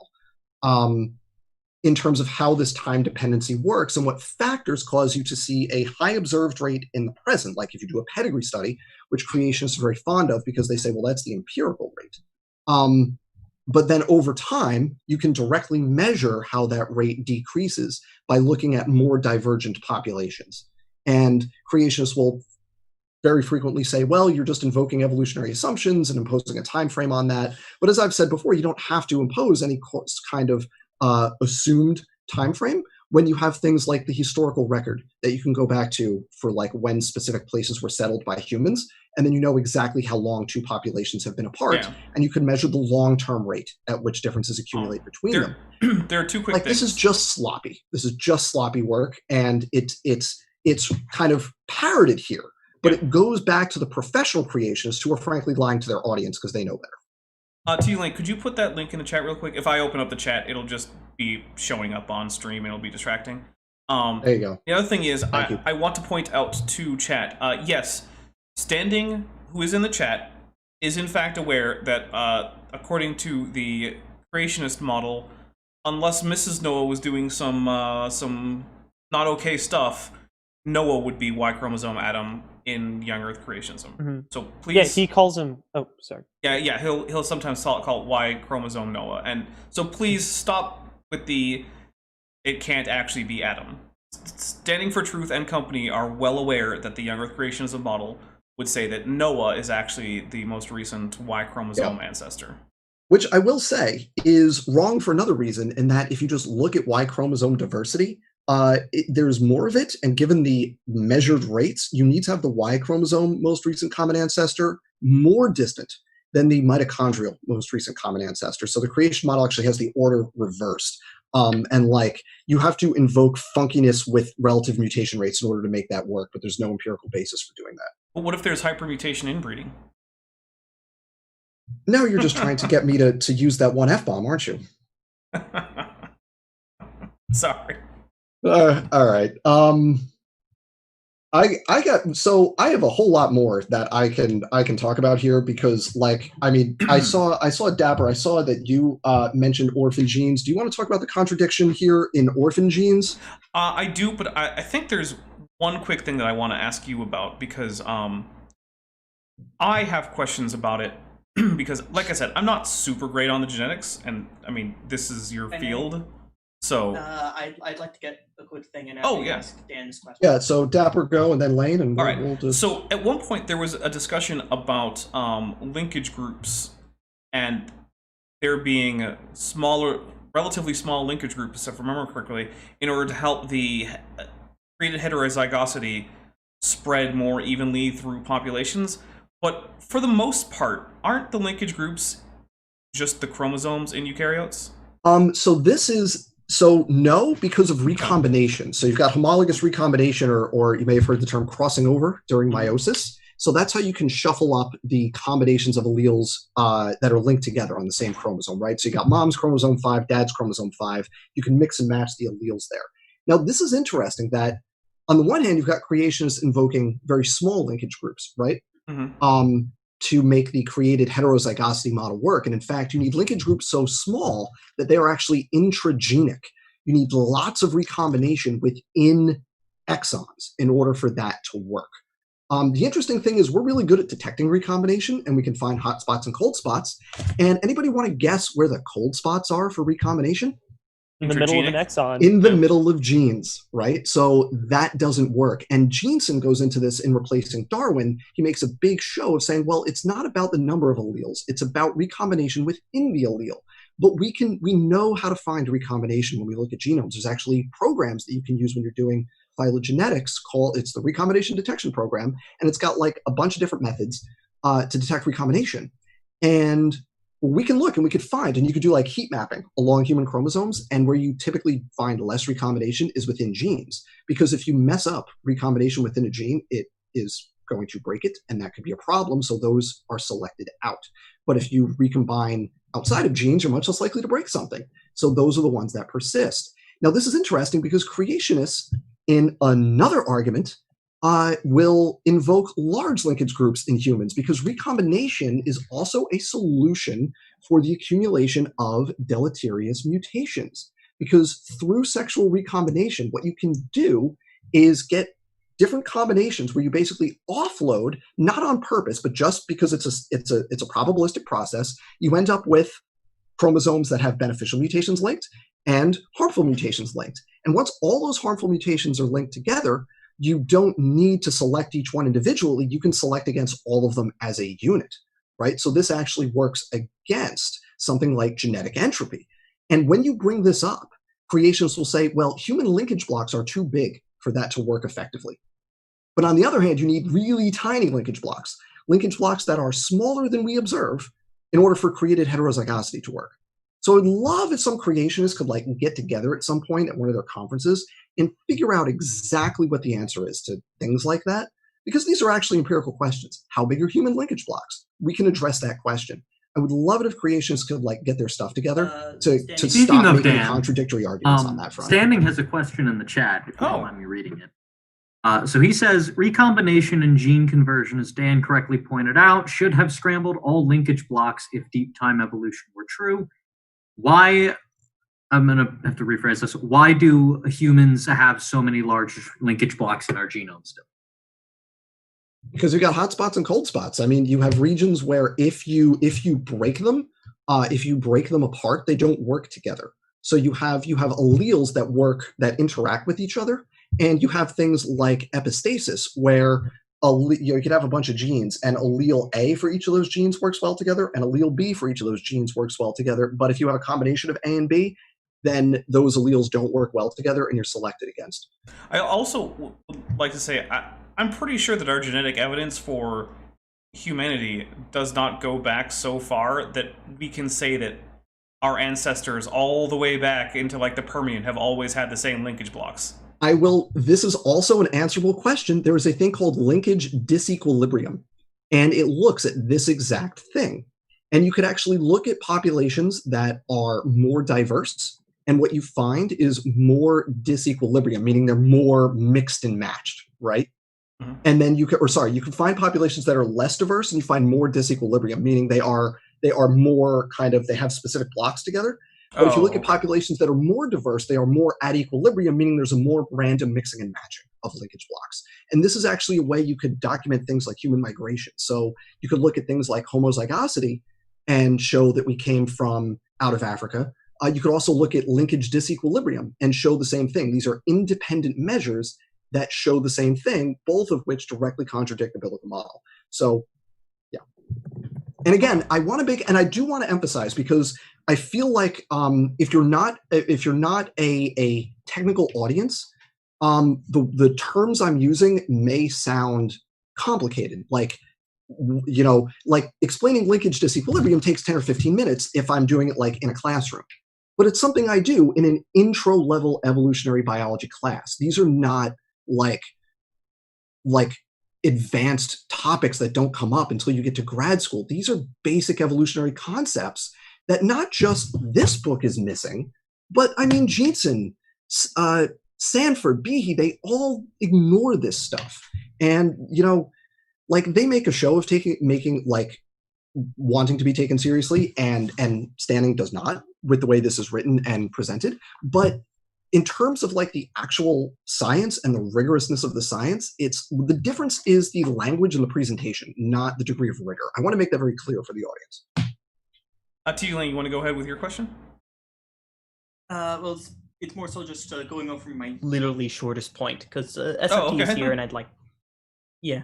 In terms of how this time dependency works and what factors cause you to see a high observed rate in the present, like if you do a pedigree study, which creationists are very fond of because they say, well, that's the empirical rate. But then over time, you can directly measure how that rate decreases by looking at more divergent populations. And creationists will very frequently say, well, you're just invoking evolutionary assumptions and imposing a time frame on that. But as I've said before, you don't have to impose any kind of assumed time frame when you have things like the historical record that you can go back to for like when specific places were settled by humans, and then you know exactly how long two populations have been apart, and you can measure the long-term rate at which differences accumulate between them. There are two quick things. This is just sloppy. This is just sloppy work, and it's kind of parroted here, but it goes back to the professional creationists who are frankly lying to their audience because they know better. T-Link, could you put that link in the chat real quick? If I open up the chat, it'll just be showing up on stream and it'll be distracting. There you go. The other thing is, I want to point out to chat, yes, Standing, who is in the chat, is in fact aware that, according to the creationist model, unless Mrs. Noah was doing some not okay stuff, Noah would be Y chromosome Adam in young Earth creationism. So please, yeah, he calls him. Oh, sorry. Yeah, he'll sometimes call it Y chromosome Noah, and so please stop with the it can't actually be Adam. Standing for Truth and company are well aware that the young Earth creationism model would say that Noah is actually the most recent Y chromosome ancestor. Which I will say is wrong for another reason, in that if you just look at Y chromosome diversity, there's more of it, and given the measured rates, you need to have the Y chromosome most recent common ancestor more distant than the mitochondrial most recent common ancestor. So the creation model actually has the order reversed. And like, you have to invoke funkiness with relative mutation rates in order to make that work, but there's no empirical basis for doing that. But what if there's hypermutation inbreeding? Now you're just trying to get me to use that one F-bomb, aren't you? Sorry. All right. I have a whole lot more that I can talk about here, because, like, I mean, I saw Dapper. I saw that you mentioned orphan genes. Do you want to talk about the contradiction here in orphan genes? I do, but I think there's one quick thing that I want to ask you about, because I have questions about it. Because, like I said, I'm not super great on the genetics, and I mean, this is your field, so. I'd like to get a quick thing in. Oh, yeah. Ask Dan's question. Yeah. So Dapper, go, and then Lane, and All right. we'll just. So at one point there was a discussion about linkage groups, and there being smaller, relatively small linkage groups, if I remember correctly, in order to help the created heterozygosity spread more evenly through populations. But for the most part, aren't the linkage groups just the chromosomes in eukaryotes? So no, because of recombination. So you've got homologous recombination, or you may have heard the term crossing over during meiosis. So that's how you can shuffle up the combinations of alleles that are linked together on the same chromosome, right? So you got mom's chromosome 5, dad's chromosome 5. You can mix and match the alleles there. Now, this is interesting that on the one hand, you've got creationists invoking very small linkage groups, right? Mm-hmm. To make the created heterozygosity model work. And in fact, you need linkage groups so small that they are actually intragenic. You need lots of recombination within exons in order for that to work. The interesting thing is we're really good at detecting recombination, and we can find hot spots and cold spots. And anybody want to guess where the cold spots are for recombination? In the middle of an exon. In the middle of genes, right? So that doesn't work. And Jeanson goes into this in replacing Darwin. He makes a big show of saying, well, it's not about the number of alleles. It's about recombination within the allele. But we know how to find recombination when we look at genomes. There's actually programs that you can use when you're doing phylogenetics. It's the recombination detection program. And it's got like a bunch of different methods to detect recombination. And we can look and we could find, and you could do like heat mapping along human chromosomes, and where you typically find less recombination is within genes. Because if you mess up recombination within a gene, it is going to break it, and that could be a problem, so those are selected out. But if you recombine outside of genes, you're much less likely to break something. So those are the ones that persist. Now, this is interesting because creationists, in another argument, will invoke large linkage groups in humans, because recombination is also a solution for the accumulation of deleterious mutations. Because through sexual recombination, what you can do is get different combinations where you basically offload, not on purpose, but just because it's a probabilistic process, you end up with chromosomes that have beneficial mutations linked and harmful mutations linked. And once all those harmful mutations are linked together, you don't need to select each one individually. You can select against all of them as a unit, right? So this actually works against something like genetic entropy. And when you bring this up, creationists will say, well, human linkage blocks are too big for that to work effectively. But on the other hand, you need really tiny linkage blocks that are smaller than we observe in order for created heterozygosity to work. So I'd love if some creationists could like get together at some point at one of their conferences and figure out exactly what the answer is to things like that, because these are actually empirical questions. How big are human linkage blocks? We can address that question. I would love it if creationists could like get their stuff together to stop making Dan, contradictory arguments on that front. Standing has a question in the chat, if you don't mind me reading it. So he says, recombination and gene conversion, as Dan correctly pointed out, should have scrambled all linkage blocks if deep time evolution were true. Why, I'm going to have to rephrase this, why do humans have so many large linkage blocks in our genome still? Because you've got hot spots and cold spots. I mean, you have regions where if you break them apart, they don't work together. So you have alleles that interact with each other, and you have things like epistasis, where you could have a bunch of genes, and allele A for each of those genes works well together, and allele B for each of those genes works well together. But if you have a combination of A and B, then those alleles don't work well together, and you're selected against. I also would like to say I'm pretty sure that our genetic evidence for humanity does not go back so far that we can say that our ancestors all the way back into like the Permian have always had the same linkage blocks. This is also an answerable question. There is a thing called linkage disequilibrium, and it looks at this exact thing. And you could actually look at populations that are more diverse, and what you find is more disequilibrium, meaning they're more mixed and matched, right? Mm-hmm. And then you can find populations that are less diverse, and you find more disequilibrium, meaning they are more they have specific blocks together. But if you look at populations that are more diverse, they are more at equilibrium, meaning there's a more random mixing and matching of linkage blocks. And this is actually a way you could document things like human migration. So you could look at things like homozygosity and show that we came from out of Africa. You could also look at linkage disequilibrium and show the same thing. These are independent measures that show the same thing, both of which directly contradict the biblical model. So, yeah. And again, I do want to emphasize, because I feel like if you're not a technical audience, the terms I'm using may sound complicated. Like explaining linkage disequilibrium takes 10 or 15 minutes if I'm doing it like in a classroom. But it's something I do in an intro-level evolutionary biology class. These are not like advanced topics that don't come up until you get to grad school. These are basic evolutionary concepts that not just this book is missing, but I mean, Jeanson, Sanford, Behe, they all ignore this stuff. And, they make a show of wanting to be taken seriously, and Standing does not, with the way this is written and presented. But in terms of the actual science and the rigorousness of the science, the difference is the language and the presentation, not the degree of rigor. I want to make that very clear for the audience. T-Lane, you want to go ahead with your question? Well, it's more so just going over my literally shortest point, because SFT is here, and I'd like... Yeah.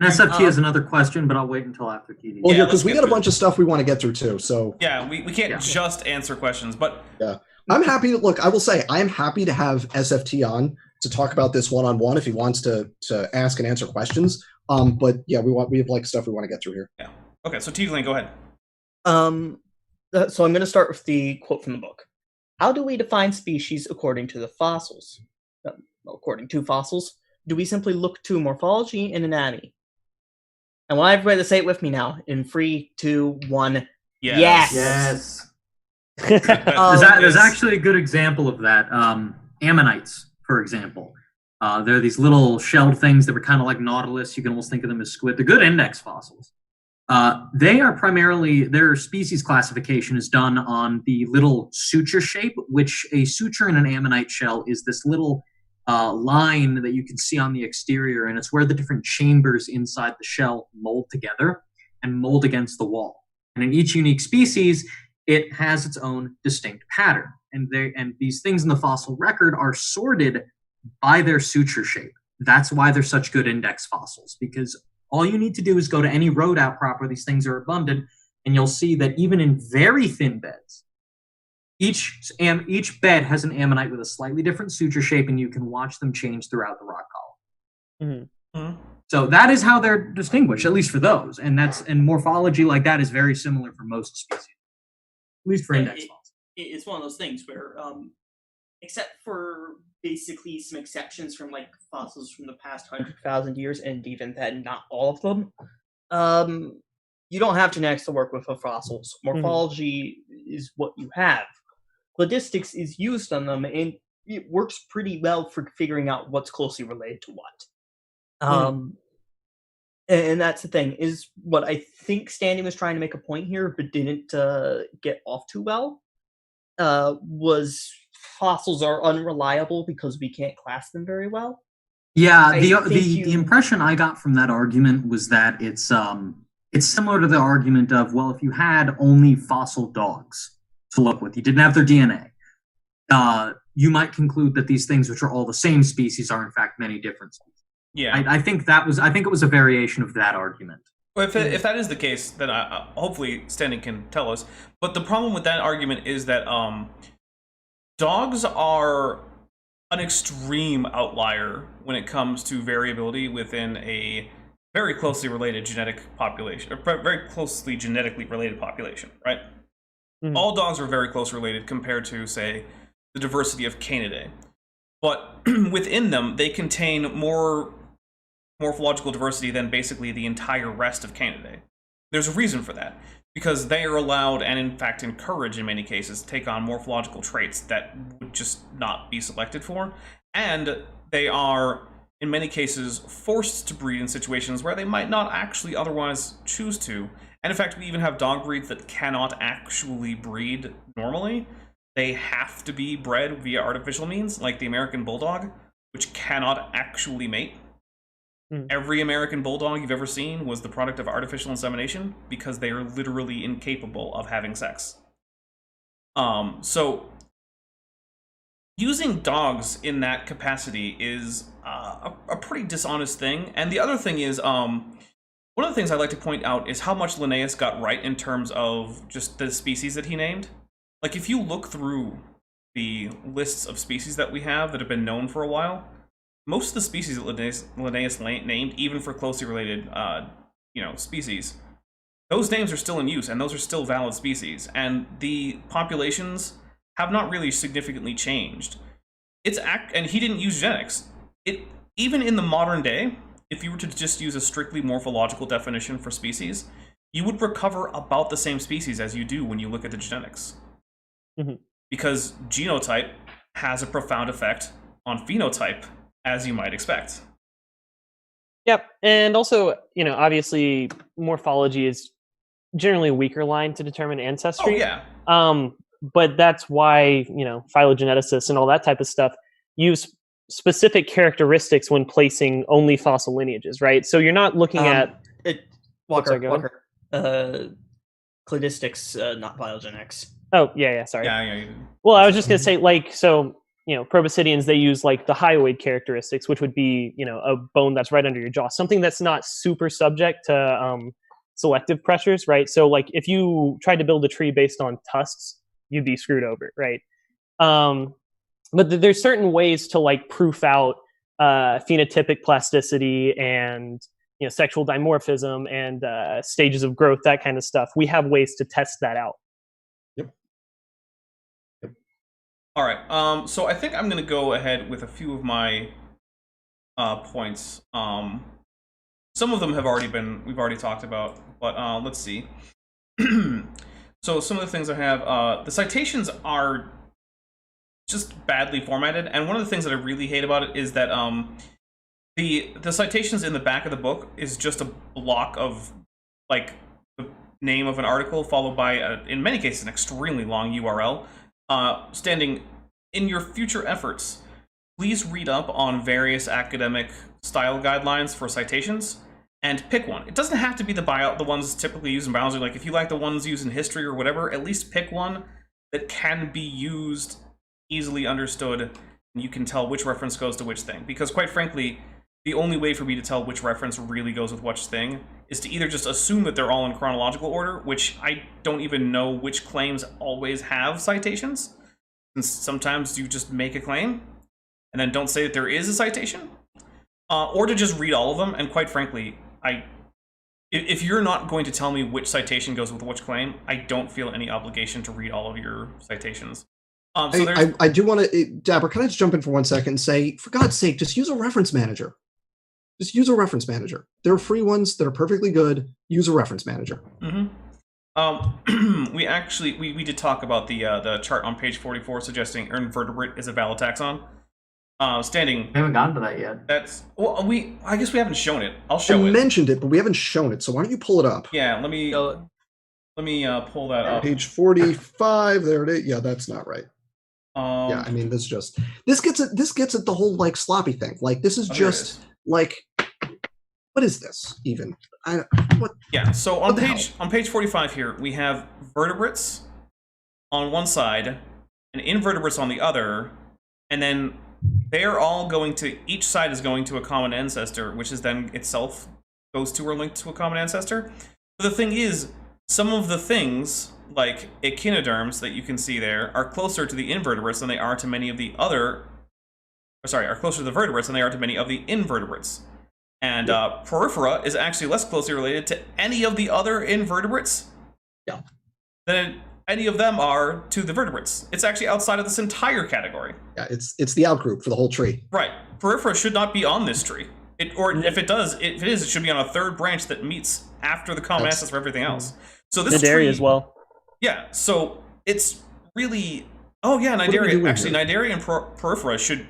SFT has another question, but I'll wait until after TD. Well, because we got a bunch of stuff we want to get through, too, so... Yeah, we can't just answer questions, but... Yeah. I'm happy to... Look, I will say, I am happy to have SFT on to talk about this one-on-one if he wants to ask and answer questions. But, yeah, we have, stuff we want to get through here. Yeah. Okay, so T-Lane, go ahead. So I'm going to start with the quote from the book. How do we define species according to the fossils? According to fossils, do we simply look to morphology and anatomy? And when everybody say it with me now, in 3, 2, 1, yes! Yes! There's actually a good example of that. Ammonites, for example. They're these little shelled things that were kind of like nautilus. You can almost think of them as squid. They're good index fossils. They are primarily, their species classification is done on the little suture shape, which a suture in an ammonite shell is this little line that you can see on the exterior, and it's where the different chambers inside the shell mold together and mold against the wall. And in each unique species, it has its own distinct pattern. And these things in the fossil record are sorted by their suture shape. That's why they're such good index fossils, because all you need to do is go to any road outcrop where these things are abundant, and you'll see that even in very thin beds, each bed has an ammonite with a slightly different suture shape, and you can watch them change throughout the rock column. Mm-hmm. Mm-hmm. So that is how they're distinguished, at least for those. And morphology like that is very similar for most species, at least for index fossils. It's one of those things where, except for basically some exceptions from fossils from the past 100,000 years, and even then, not all of them, you don't have genetics to work with for fossils. Morphology is what you have. Cladistics is used on them, and it works pretty well for figuring out what's closely related to what. And that's the thing, is what I think Standing was trying to make a point here, but didn't get off too well, was fossils are unreliable because we can't class them very well. Yeah, the impression I got from that argument was that it's similar to the argument of, well, if you had only fossil dogs to look with, you didn't have their DNA, you might conclude that these things, which are all the same species, are in fact many different species. Yeah. I think it was a variation of that argument. Well, if that is the case, then hopefully Standing can tell us. But the problem with that argument is that dogs are an extreme outlier when it comes to variability within a very closely related genetic population, or very closely genetically related population, right? Mhm. All dogs are very close related compared to, say, the diversity of Canidae. But within them, they contain more morphological diversity than basically the entire rest of Canidae. There's a reason for that, because they are allowed, and in fact encouraged in many cases, to take on morphological traits that would just not be selected for, and they are, in many cases, forced to breed in situations where they might not actually otherwise choose to. And in fact, we even have dog breeds that cannot actually breed normally. They have to be bred via artificial means, like the American Bulldog, which cannot actually mate. Every American Bulldog you've ever seen was the product of artificial insemination because they are literally incapable of having sex. So using dogs in that capacity is a pretty dishonest thing. And the other thing is, one of the things I'd like to point out is how much Linnaeus got right in terms of just the species that he named. Like, if you look through the lists of species that we have that have been known for a while, most of the species that Linnaeus named, even for closely related, species, those names are still in use, and those are still valid species, and the populations have not really significantly changed. And he didn't use genetics. Even in the modern day, if you were to just use a strictly morphological definition for species, you would recover about the same species as you do when you look at the genetics. Mm-hmm. Because genotype has a profound effect on phenotype, as you might expect. Yep, and also, obviously, morphology is generally a weaker line to determine ancestry. Oh, yeah. But that's why, phylogeneticists and all that type of stuff use specific characteristics when placing only fossil lineages, right? So you're not looking at... Walker, go ahead. cladistics, not phylogenetics. Oh, yeah, sorry. Yeah. Well, I was just going to say, proboscideans, they use, the hyoid characteristics, which would be, a bone that's right under your jaw, something that's not super subject to selective pressures, right? So, if you tried to build a tree based on tusks, you'd be screwed over, right? But there's certain ways to, proof out phenotypic plasticity and, sexual dimorphism and stages of growth, that kind of stuff. We have ways to test that out. All right. So I think I'm going to go ahead with a few of my points. Some of them we've already talked about, but let's see. So some of the things I have, the citations are just badly formatted, and one of the things that I really hate about it is that the citations in the back of the book is just a block of the name of an article followed by in many cases an extremely long URL. Standing, in your future efforts, please read up on various academic style guidelines for citations and pick one. It doesn't have to be the ones typically used in biology. If you like the ones used in history or whatever, at least pick one that can be used, easily understood, and you can tell which reference goes to which thing. Because quite frankly, the only way for me to tell which reference really goes with which thing is to either just assume that they're all in chronological order, which I don't even know which claims always have citations. And sometimes you just make a claim and then don't say that there is a citation, or to just read all of them. And quite frankly, if you're not going to tell me which citation goes with which claim, I don't feel any obligation to read all of your citations. I do want to, Dapper, can I just jump in for 1 second and say, for God's sake, just use a reference manager. Just use a reference manager. There are free ones that are perfectly good. Use a reference manager. Mm-hmm. We did talk about the chart on page 44 suggesting invertebrate is a valid taxon. Standing. We haven't gotten to that yet. I guess we haven't shown it. I'll show it. I mentioned it, but we haven't shown it. So why don't you pull it up? Yeah, let me pull that up. Page 45. There it is. Yeah, that's not right. Yeah, I mean, this gets at the whole sloppy thing. This is just what is this even? Yeah, so on page 45 here, we have vertebrates on one side and invertebrates on the other, and then they're all going to, each side is going to a common ancestor, which is then itself, those two are linked to a common ancestor. But the thing is, some of the things, like echinoderms that you can see there, are closer to the invertebrates than they are to many of the other, are closer to the vertebrates than they are to many of the invertebrates. And Porifera is actually less closely related to any of the other invertebrates than any of them are to the vertebrates. It's actually outside of this entire category. Yeah, it's the outgroup for the whole tree. Right. Porifera should not be on this tree. If it is, it should be on a third branch that meets after the common ancestor for everything else. So this Nidaria tree, as well. Yeah, so it's really... Oh yeah, Nidaria. Actually, Nidaria and Porifera should...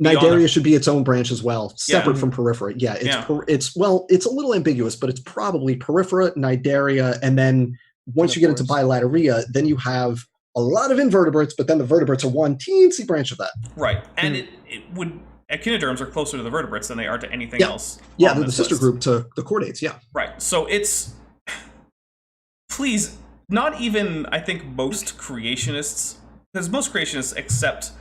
Nidaria should be its own branch as well, separate from Porifera. Yeah, it's a little ambiguous, but it's probably Porifera, Nidaria, and then once you get into Bilateria, then you have a lot of invertebrates, but then the vertebrates are one teensy branch of that. Right, and it would... Echinoderms are closer to the vertebrates than they are to anything else. Yeah, they're the sister group to the chordates, yeah. Right, so it's... Please, not even, I think, most creationists, because most creationists accept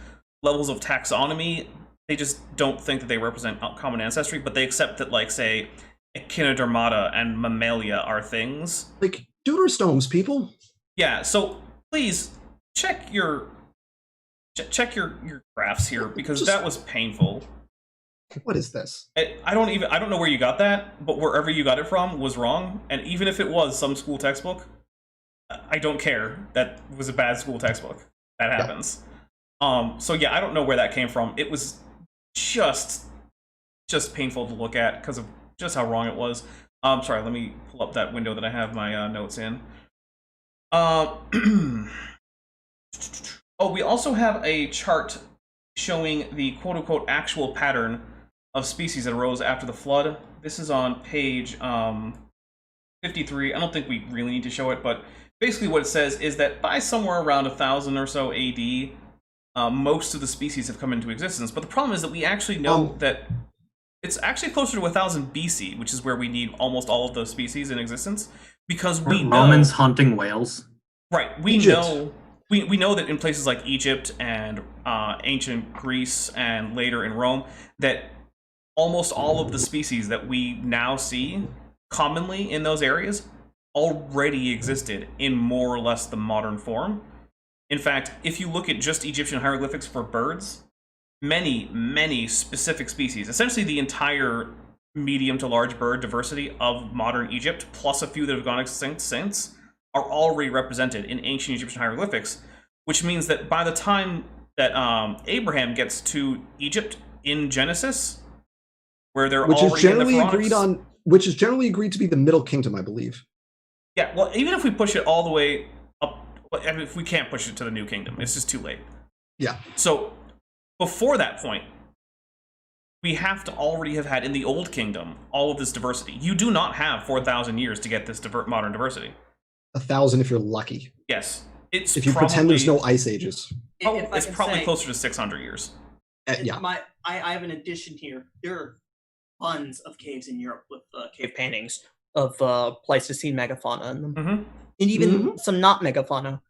levels of taxonomy, they just don't think that they represent common ancestry, but they accept that, like, say, Echinodermata and Mammalia are things. Like, deuterostomes, people. Yeah, so please, check your graphs here, because that was painful. What is this? I don't know where you got that, but wherever you got it from was wrong, and even if it was some school textbook, I don't care. That was a bad school textbook. That happens. So yeah, I don't know where that came from. It was just painful to look at because of just how wrong it was. Sorry, let me pull up that window that I have my notes in. Oh, we also have a chart showing the quote-unquote actual pattern of species that arose after the flood. This is on page 53. I don't think we really need to show it, but basically what it says is that by somewhere around 1000 or so AD, most of the species have come into existence. But the problem is that we actually know that it's actually closer to 1000 BC, which is where we need almost all of the species in existence, because we know... Romans hunting whales. Right, we know that in places like Egypt and ancient Greece and later in Rome, that almost all of the species that we now see commonly in those areas already existed in more or less the modern form. In fact, if you look at just Egyptian hieroglyphics for birds, many specific species, essentially the entire medium to large bird diversity of modern Egypt, plus a few that have gone extinct since, are already represented in ancient Egyptian hieroglyphics, which means that by the time that Abraham gets to Egypt in Genesis, where they're which already is generally in the agreed on, which is generally agreed to be the Middle Kingdom, I believe. Yeah, well, even if we push it all the way up, I mean, if we can't push it to the New Kingdom, it's just too late. Yeah. So before that point, we have to already have had in the Old Kingdom all of this diversity. You do not have 4,000 years to get this modern diversity. 1,000 if you're lucky. Yes. It's if you pretend there's no ice ages. It's probably closer to 600 years. Yeah. I have an addition here. There are tons of caves in Europe with cave paintings of Pleistocene megafauna in them. Mm-hmm. And even some not megafauna.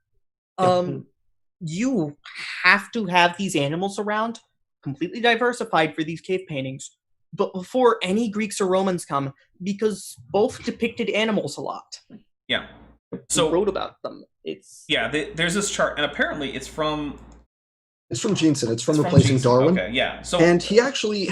You have to have these animals around, completely diversified for these cave paintings, but before any Greeks or Romans come, because both depicted animals a lot. Yeah. So wrote about them. There's this chart, and apparently it's from Jeanson. It's from Replacing Darwin. Okay, yeah. So, and he actually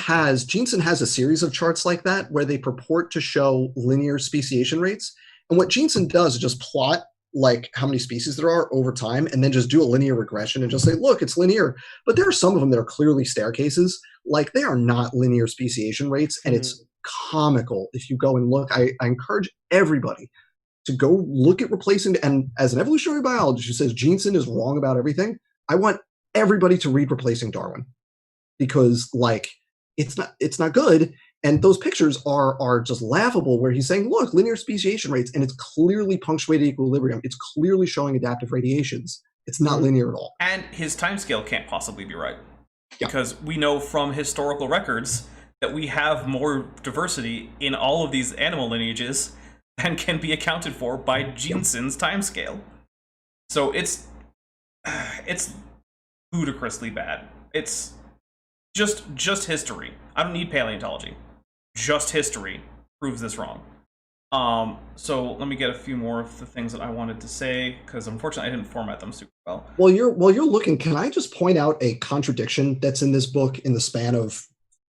Jeanson has a series of charts like that where they purport to show linear speciation rates. And what Jeanson does is just plot like how many species there are over time, and then just do a linear regression and just say, look, it's linear. But there are some of them that are clearly staircases. Like, they are not linear speciation rates, and it's comical if you go and look. I encourage everybody to go look at Replacing, and as an evolutionary biologist who says Jeanson is wrong about everything, I want everybody to read Replacing Darwin, because like it's not good, and those pictures are just laughable, where he's saying, look, linear speciation rates, and it's clearly punctuated equilibrium. It's clearly showing adaptive radiations. It's not linear at all. And his timescale can't possibly be right, because we know from historical records that we have more diversity in all of these animal lineages than can be accounted for by Jeanson's timescale. So it's ludicrously bad. It's just history. I don't need paleontology. Just history proves this wrong. So let me get a few more of the things that I wanted to say, because unfortunately I didn't format them super well. While you're looking, can I just point out a contradiction that's in this book in the span of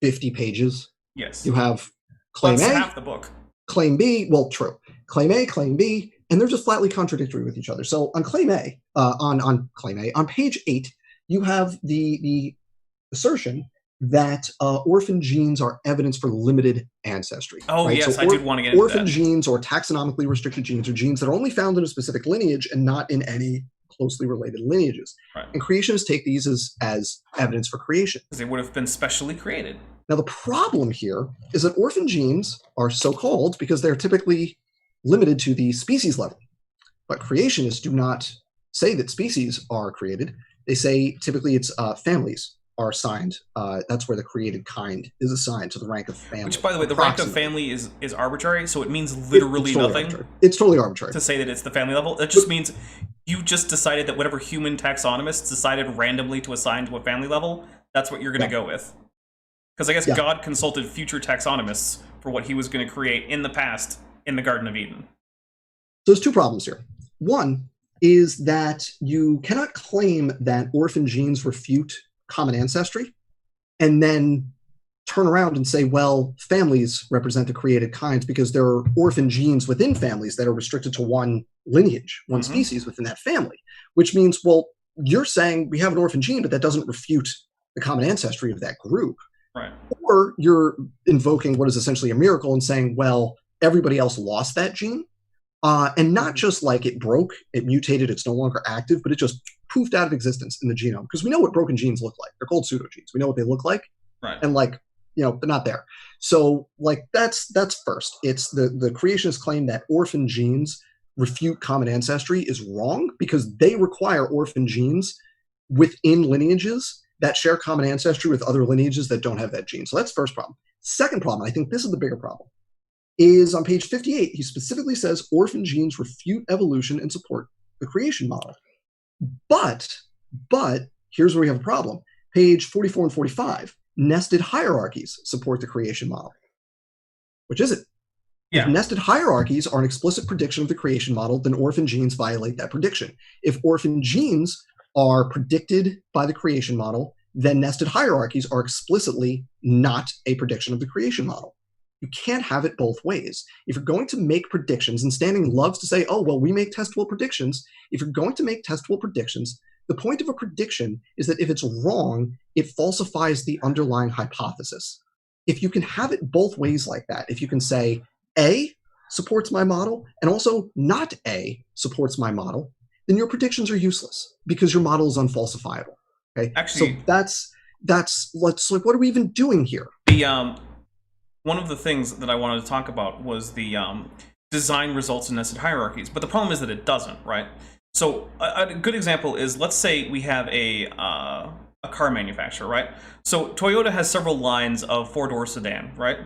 50 pages? Yes. You have claim That's A, half the book. claim B. Well, true. Claim A, claim B, and they're just flatly contradictory with each other. So on claim A, on page 8, you have the assertion that orphan genes are evidence for limited ancestry. Oh, right? yes, So I did want to get into orphan that. genes or taxonomically restricted genes are genes that are only found in a specific lineage and not in any closely related lineages. Right. And creationists take these as evidence for creation. Because they would have been specially created. Now, the problem here is that orphan genes are so-called because they're typically limited to the species level. But creationists do not say that species are created. They say typically it's families are assigned. That's where the created kind is assigned to the rank of family. Which, by the way, the rank of family is arbitrary, so it means literally It's totally nothing. arbitrary. It's totally arbitrary. To say that it's the family level. It just means you just decided that whatever human taxonomists decided randomly to assign to a family level, that's what you're going to go with. Because I guess God consulted future taxonomists for what he was going to create in the past in the Garden of Eden. So there's two problems here. One is that you cannot claim that orphan genes refute common ancestry and then turn around and say, well, families represent the created kinds because there are orphan genes within families that are restricted to one lineage, one species within that family, which means, well, you're saying we have an orphan gene, but that doesn't refute the common ancestry of that group. Right. Or you're invoking what is essentially a miracle and saying, well, everybody else lost that gene. And not just like it broke, it mutated, it's no longer active, but it just poofed out of existence in the genome. Because we know what broken genes look like. They're called pseudogenes. We know what they look like. Right. And like, you know, they're not there. So like that's first. It's the creationists claim that orphan genes refute common ancestry is wrong because they require orphan genes within lineages that share common ancestry with other lineages that don't have that gene. So that's first problem. Second problem, I think this is the bigger problem, is on page 58, he specifically says orphan genes refute evolution and support the creation model. But here's where we have a problem. Page 44 and 45, nested hierarchies support the creation model. Which is it? Yeah. If nested hierarchies are an explicit prediction of the creation model, then orphan genes violate that prediction. If orphan genes are predicted by the creation model, then nested hierarchies are explicitly not a prediction of the creation model. You can't have it both ways. If you're going to make predictions, and Standing loves to say, oh, well, we make testable predictions. If you're going to make testable predictions, the point of a prediction is that if it's wrong, it falsifies the underlying hypothesis. If you can have it both ways like that, if you can say A supports my model and also not A supports my model, then your predictions are useless because your model is unfalsifiable. Okay. Actually, so that's like, what are we even doing here? The one of the things that I wanted to talk about was the design results in nested hierarchies, but the problem is that it doesn't, right? So a good example is, let's say we have a car manufacturer, right? So Toyota has several lines of four-door sedan, right?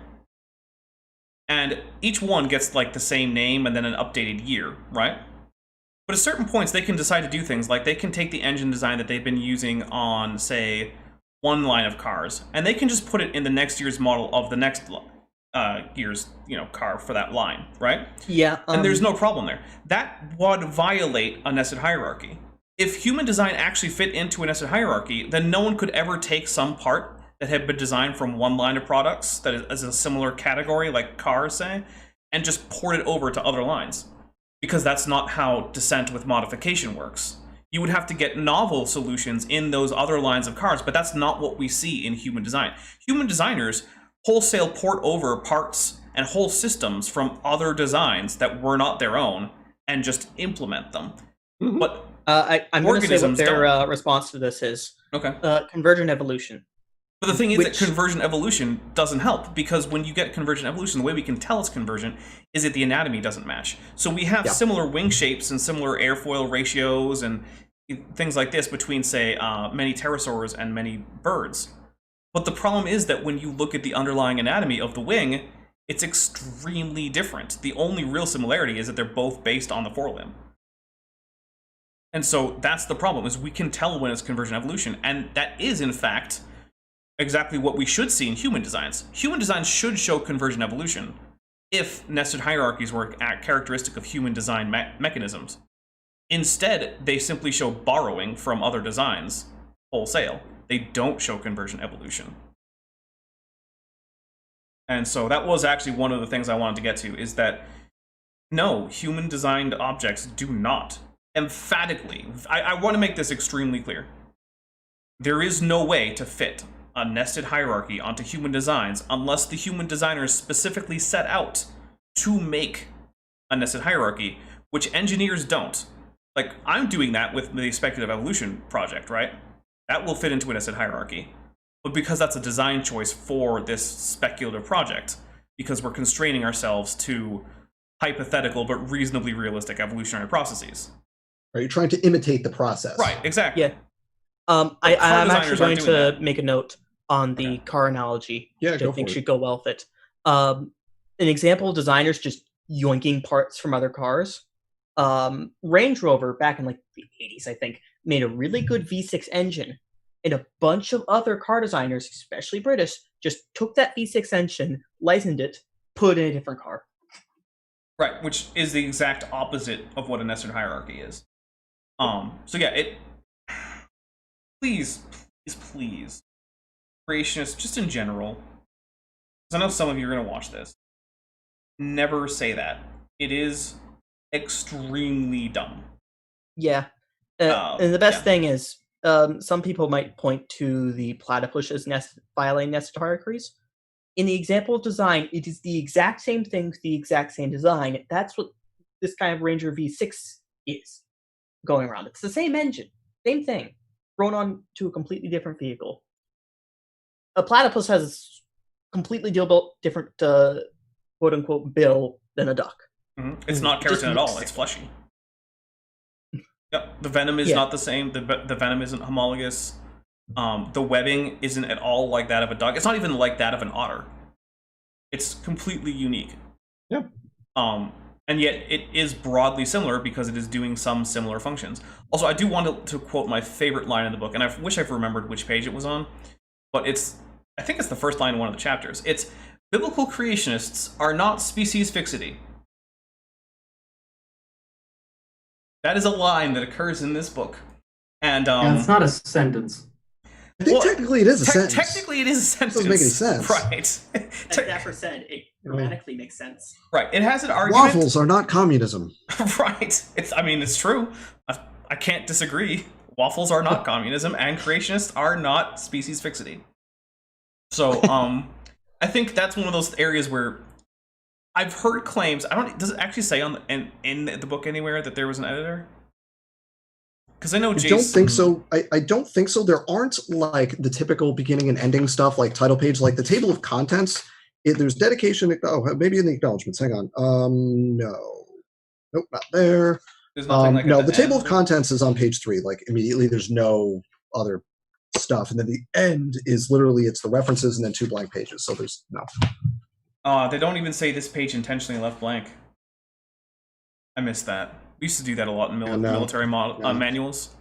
And each one gets like the same name and then an updated year, right? But at certain points, they can decide to do things like they can take the engine design that they've been using on, say, one line of cars, and they can just put it in the next year's model of the next year's, car for that line, right? Yeah. And there's no problem there. That would violate a nested hierarchy. If human design actually fit into a nested hierarchy, then no one could ever take some part that had been designed from one line of products that is a similar category, like cars, say, and just port it over to other lines. Because that's not how descent with modification works. You would have to get novel solutions in those other lines of cars, but that's not what we see in human design. Human designers wholesale port over parts and whole systems from other designs that were not their own and just implement them. Mm-hmm. But I'm going to say what their don't. Response to this is. Okay. Convergent evolution. But the thing is that convergent evolution doesn't help, because when you get convergent evolution, the way we can tell it's convergent is that the anatomy doesn't match. So we have similar wing shapes and similar airfoil ratios and things like this between, say, many pterosaurs and many birds. But the problem is that when you look at the underlying anatomy of the wing, it's extremely different. The only real similarity is that they're both based on the forelimb. And so that's the problem, is we can tell when it's convergent evolution. And that is, in fact, exactly what we should see in human designs. Human designs should show convergent evolution if nested hierarchies were a characteristic of human design mechanisms. Instead, they simply show borrowing from other designs wholesale. They don't show convergent evolution. And so that was actually one of the things I wanted to get to, is that no, human designed objects do not. Emphatically, I want to make this extremely clear. There is no way to fit a nested hierarchy onto human designs unless the human designers specifically set out to make a nested hierarchy, which engineers don't. Like, I'm doing that with the speculative evolution project, right? That will fit into a nested hierarchy. But because that's a design choice for this speculative project, because we're constraining ourselves to hypothetical but reasonably realistic evolutionary processes. Are you trying to imitate the process? Right, exactly. Yeah. I'm actually going to make a note on the car analogy, which I think should go well with it. An example of designers just yoinking parts from other cars. Range Rover, back in like the 80s, I think, made a really good V6 engine. And a bunch of other car designers, especially British, just took that V6 engine, licensed it, put it in a different car. Right, which is the exact opposite of what a nested hierarchy is. So yeah, please, creationists, just in general, because I know some of you are going to watch this, never say that. It is extremely dumb. Yeah. And the best thing is, some people might point to the platypushes violating nested hierarchies. In the example of design, it is the exact same thing with the exact same design. That's what this kind of Ranger V6 is going around. It's the same engine, same thing, thrown on to a completely different vehicle. A platypus has a completely different, quote-unquote, bill than a duck. Mm-hmm. It's not keratin at all. It's fleshy. Yep. The venom is not the same. The venom isn't homologous. The webbing isn't at all like that of a duck. It's not even like that of an otter. It's completely unique. Yep. And yet it is broadly similar because it is doing some similar functions. Also, I do want to quote my favorite line in the book, and I wish I've remembered which page it was on, but I think it's the first line in one of the chapters. It's, biblical creationists are not species fixity. That is a line that occurs in this book. And it's not a sentence. I think technically it is a sentence. Technically it is a sentence. Doesn't make any sense. Right. As Dapper said, it grammatically makes sense. Right. It has an argument. Waffles are not communism. Right. it's true. I can't disagree. Waffles are not communism, and creationists are not species fixity. So, I think that's one of those areas where I've heard claims. Does it actually say in the book anywhere that there was an editor? Because I know Jason. I don't think so. I don't think so. There aren't like the typical beginning and ending stuff like title page, like the table of contents. There's dedication. Oh, maybe in the acknowledgments. Hang on. No. Nope, not there. There's nothing like no, the table of contents is on page 3. Like immediately, there's no other stuff, and then the end is literally it's the references and then 2 blank pages. So there's no. They don't even say this page intentionally left blank. I missed that. We used to do that a lot in military manuals.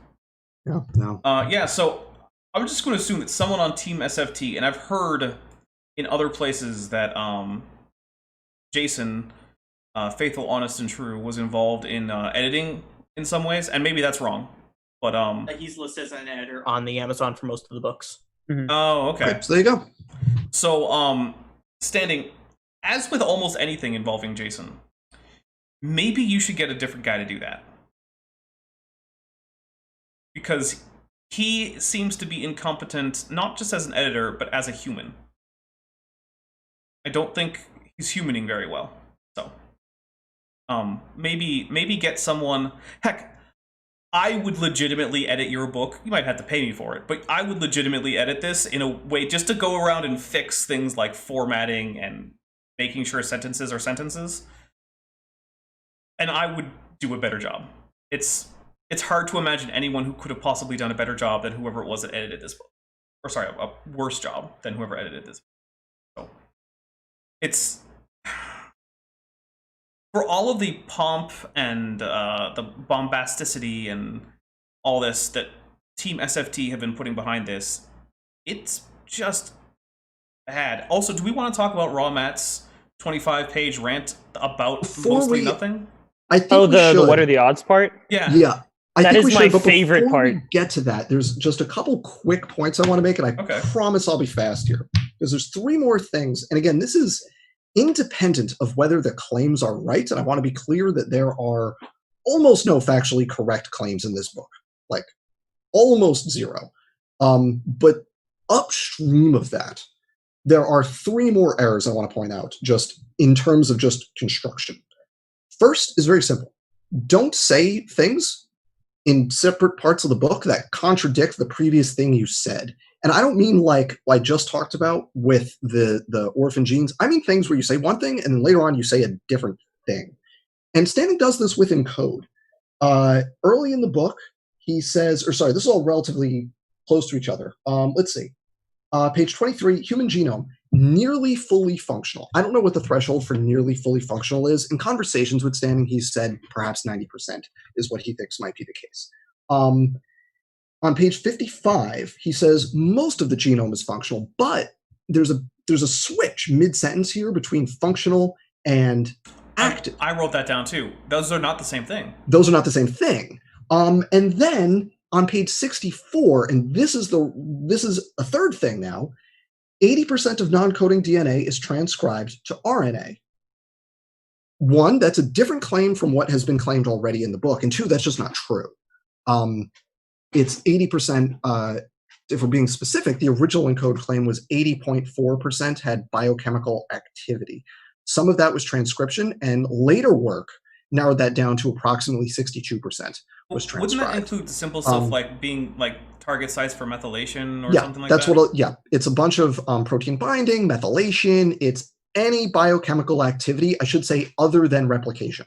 No. Yeah, so I'm just going to assume that someone on Team SFT, and I've heard in other places that Jason, Faithful, Honest, and True, was involved in editing in some ways, and maybe that's wrong. But he's listed as an editor on the Amazon for most of the books. Mm-hmm. Oh, okay. Right, so there you go. So, standing, as with almost anything involving Jason, maybe you should get a different guy to do that. Because he seems to be incompetent, not just as an editor, but as a human. I don't think he's humaning very well. So, maybe get someone. Heck, I would legitimately edit your book. You might have to pay me for it, but I would legitimately edit this in a way just to go around and fix things like formatting and making sure sentences are sentences. And I would do a better job. It's hard to imagine anyone who could have possibly done a better job than whoever it was that edited this book. Or sorry, a worse job than whoever edited this book. So it's for all of the pomp and the bombasticity and all this that Team SFT have been putting behind this, it's just bad. Also, do we want to talk about Raw Matt's 25-page rant about Before mostly we- nothing? I think Oh, we the should. what are the odds part? Yeah. Yeah. I That think is we my should, but favorite before part. we get to that, there's just a couple quick points I want to make, and I Okay. promise I'll be fast here. Because there's 3 more things. And again, this is independent of whether the claims are right, and I want to be clear that there are almost no factually correct claims in this book. Like, almost zero. But upstream of that, there are 3 more errors I want to point out, just in terms of just construction. First is very simple. Don't say things in separate parts of the book that contradict the previous thing you said. And I don't mean like I just talked about with the orphan genes. I mean things where you say one thing and then later on you say a different thing. And Standing does this with encode. Early in the book, he says, this is all relatively close to each other. Let's see. Page 23, human genome, nearly fully functional. I don't know what the threshold for nearly fully functional is. In conversations with Standing, he's said perhaps 90% is what he thinks might be the case. On page 55, he says most of the genome is functional, but there's a switch mid-sentence here between functional and active. I wrote that down too. Those are not the same thing. Those are not the same thing. And then on page 64, and this is a third thing now, 80% of non-coding DNA is transcribed to RNA. 1, that's a different claim from what has been claimed already in the book, and 2, that's just not true. It's 80%, if we're being specific, the original encode claim was 80.4% had biochemical activity. Some of that was transcription, and later work narrowed that down to approximately 62% was transcribed. Wouldn't that include the simple stuff like being like target sites for methylation or yeah, something like that's that? Yeah, it's a bunch of protein binding, methylation. It's any biochemical activity, I should say, other than replication.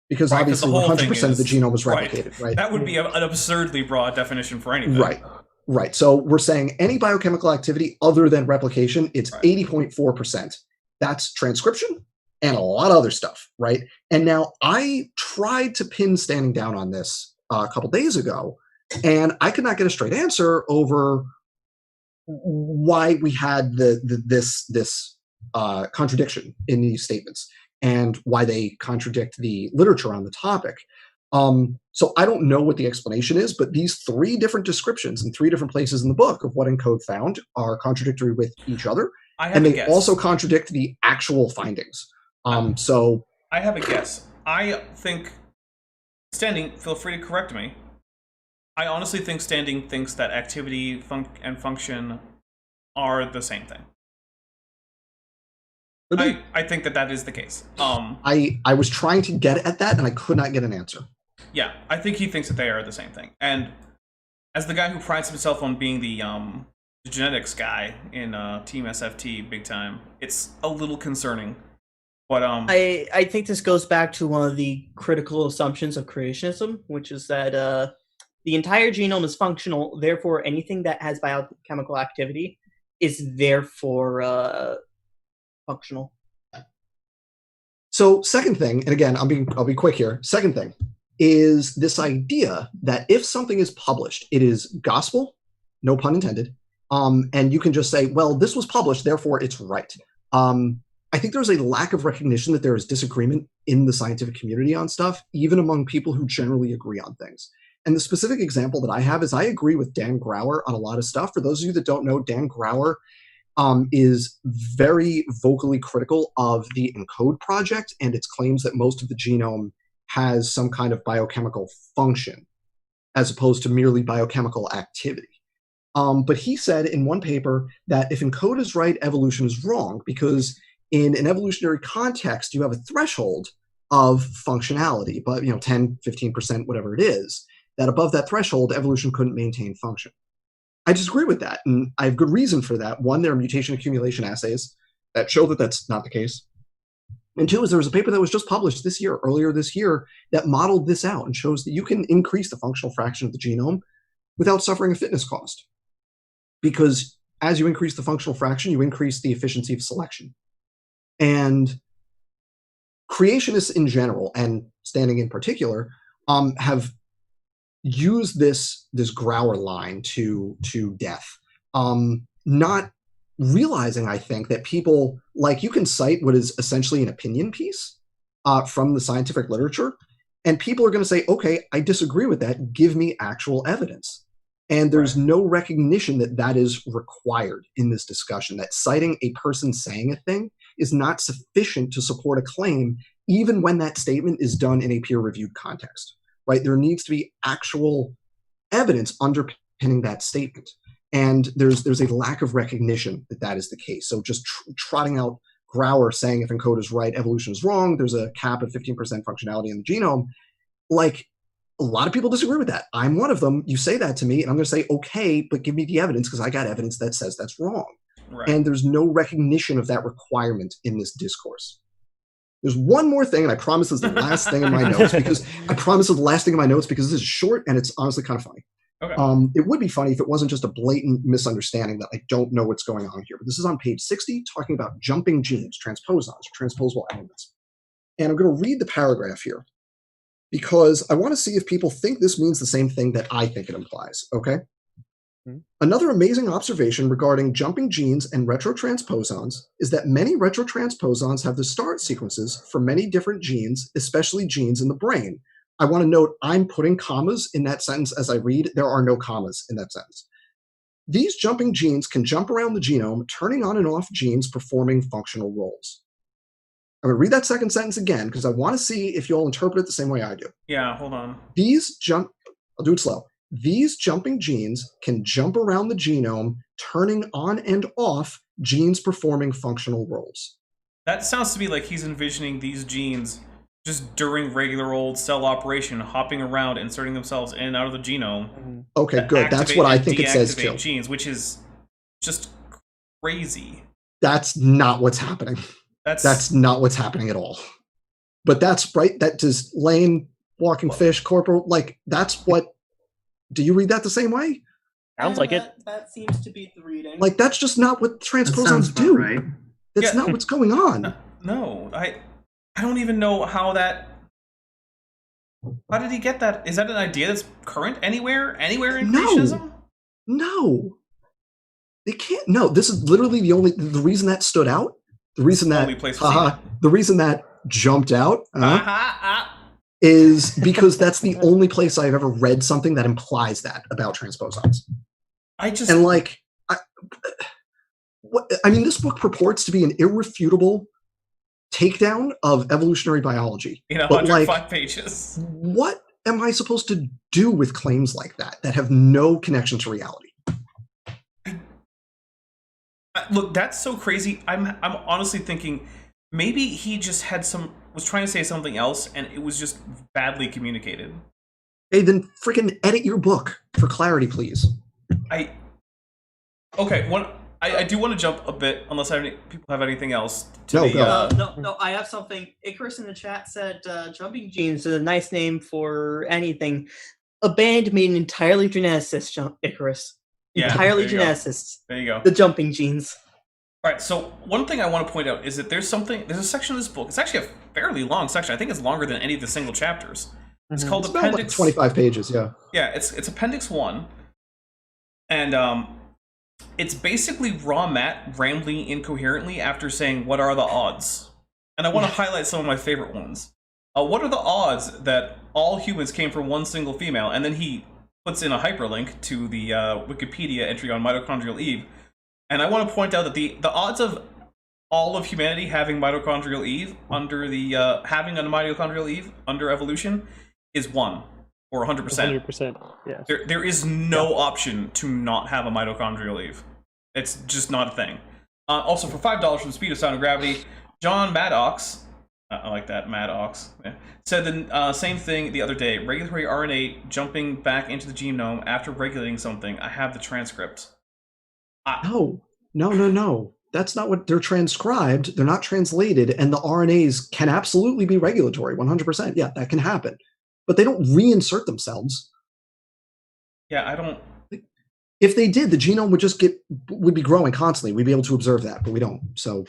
Because Right, obviously the whole 100% of the thing genome is right. replicated, right? That would be an absurdly broad definition for anything. Right. So we're saying any biochemical activity other than replication, it's Right. 80.4%. That's transcription and a lot of other stuff, right? And now I tried to pin Standing down on this a couple days ago, and I could not get a straight answer over why we had this contradiction in these statements and why they contradict the literature on the topic. So I don't know what the explanation is, but these 3 different descriptions in 3 different places in the book of what ENCODE found are contradictory with each other, and they also contradict the actual findings. So I have a guess. I think Standing, feel free to correct me. I honestly think Standing thinks that activity and function are the same thing. I think that is the case. I was trying to get at that, and I could not get an answer. Yeah, I think he thinks that they are the same thing. And as the guy who prides himself on being the genetics guy in Team SFT big time, it's a little concerning. But I think this goes back to one of the critical assumptions of creationism, which is that the entire genome is functional, therefore anything that has biochemical activity is therefore functional. So second thing, and again, I'll be quick here. Second thing is this idea that if something is published, it is gospel, no pun intended, and you can just say, well, this was published, therefore it's right. I think there's a lack of recognition that there is disagreement in the scientific community on stuff, even among people who generally agree on things. And the specific example that I have is I agree with Dan Grauer on a lot of stuff. For those of you that don't know, Dan Grauer is very vocally critical of the ENCODE project and its claims that most of the genome has some kind of biochemical function as opposed to merely biochemical activity. But he said in one paper that if ENCODE is right, evolution is wrong, because in an evolutionary context, you have a threshold of functionality, but 10, 15%, whatever it is, that above that threshold, evolution couldn't maintain function. I disagree with that, and I have good reason for that. 1, there are mutation accumulation assays that show that that's not the case. And 2 is there was a paper that was just published earlier this year, that modeled this out and shows that you can increase the functional fraction of the genome without suffering a fitness cost. Because as you increase the functional fraction, you increase the efficiency of selection. And creationists in general, and Standing in particular, have used this Grauer line to death. Not realizing, I think, that people, like, you can cite what is essentially an opinion piece from the scientific literature, and people are going to say, okay, I disagree with that. Give me actual evidence. And there's no recognition that that is required in this discussion, that citing a person saying a thing is not sufficient to support a claim, even when that statement is done in a peer-reviewed context, right? There needs to be actual evidence underpinning that statement. And there's a lack of recognition that that is the case. So just trotting out Grauer saying if ENCODE is right, evolution is wrong, there's a cap of 15% functionality in the genome, like, a lot of people disagree with that. I'm one of them. You say that to me, and I'm going to say, okay, but give me the evidence because I got evidence that says that's wrong. Right. And there's no recognition of that requirement in this discourse. There's one more thing, and I promise this is the last thing in my notes because this is short and it's honestly kind of funny. Okay. It would be funny if it wasn't just a blatant misunderstanding that I don't know what's going on here. But this is on page 60, talking about jumping genes, transposons, transposable elements. And I'm going to read the paragraph here, because I want to see if people think this means the same thing that I think it implies, okay? Another amazing observation regarding jumping genes and retrotransposons is that many retrotransposons have the start sequences for many different genes, especially genes in the brain. I want to note I'm putting commas in that sentence as I read. There are no commas in that sentence. These jumping genes can jump around the genome, turning on and off genes performing functional roles. I'm going to read that second sentence again because I want to see if you all interpret it the same way I do. Yeah, hold on. I'll do it slow. These jumping genes can jump around the genome, turning on and off genes performing functional roles. That sounds to me like he's envisioning these genes just during regular old cell operation, hopping around, inserting themselves in and out of the genome. Okay, good. That's what I think it says too. Genes, which is just crazy. That's not what's happening. That's not what's happening at all. But that's right. That just Lane, Walking Fish, Corporal, like that's what. Do you read that the same way? Sounds like it. That seems to be the reading. Like that's just not what transposons do. Right. That's not what's going on. No, I don't even know how that. How did he get that? Is that an idea that's current anywhere in creationism? No. They can't. No, this is literally the reason that stood out. The reason that jumped out is because that's the only place I've ever read something that implies that about transposons. I mean, this book purports to be an irrefutable takedown of evolutionary biology. In 105 pages. What am I supposed to do with claims like that have no connection to reality? Look, that's so crazy. I'm honestly thinking maybe he just was trying to say something else and it was just badly communicated. Hey, then freaking edit your book for clarity, please. I do want to jump a bit, unless people have anything else. No, I have something. Icarus in the chat said jumping genes is a nice name for anything. A band made entirely geneticists, Icarus. Yeah, entirely geneticists. There you go. The jumping genes. All right, so one thing I want to point out is that there's a section of this book. It's actually a fairly long section. I think it's longer than any of the single chapters. It's called Appendix. Like 25 pages, yeah. Yeah, it's Appendix 1, and it's basically raw Matt rambling incoherently after saying, "What are the odds?" And I want to highlight some of my favorite ones. What are the odds that all humans came from one single female? And then he puts in a hyperlink to the Wikipedia entry on mitochondrial Eve. And I want to point out that the odds of all of humanity having mitochondrial Eve under under evolution is 1 or 100%. 100%. Yeah. There is no option to not have a mitochondrial Eve. It's just not a thing. Also, for $5 from Speed of Sound and Gravity, John Maddox, I like that, Maddox, said the same thing the other day. Regulatory RNA jumping back into the genome after regulating something. I have the transcript. No. That's not what they're transcribed. They're not translated, and the RNAs can absolutely be regulatory, 100%. Yeah, that can happen. But they don't reinsert themselves. Yeah, I don't... If they did, the genome would be growing constantly. We'd be able to observe that, but we don't, so...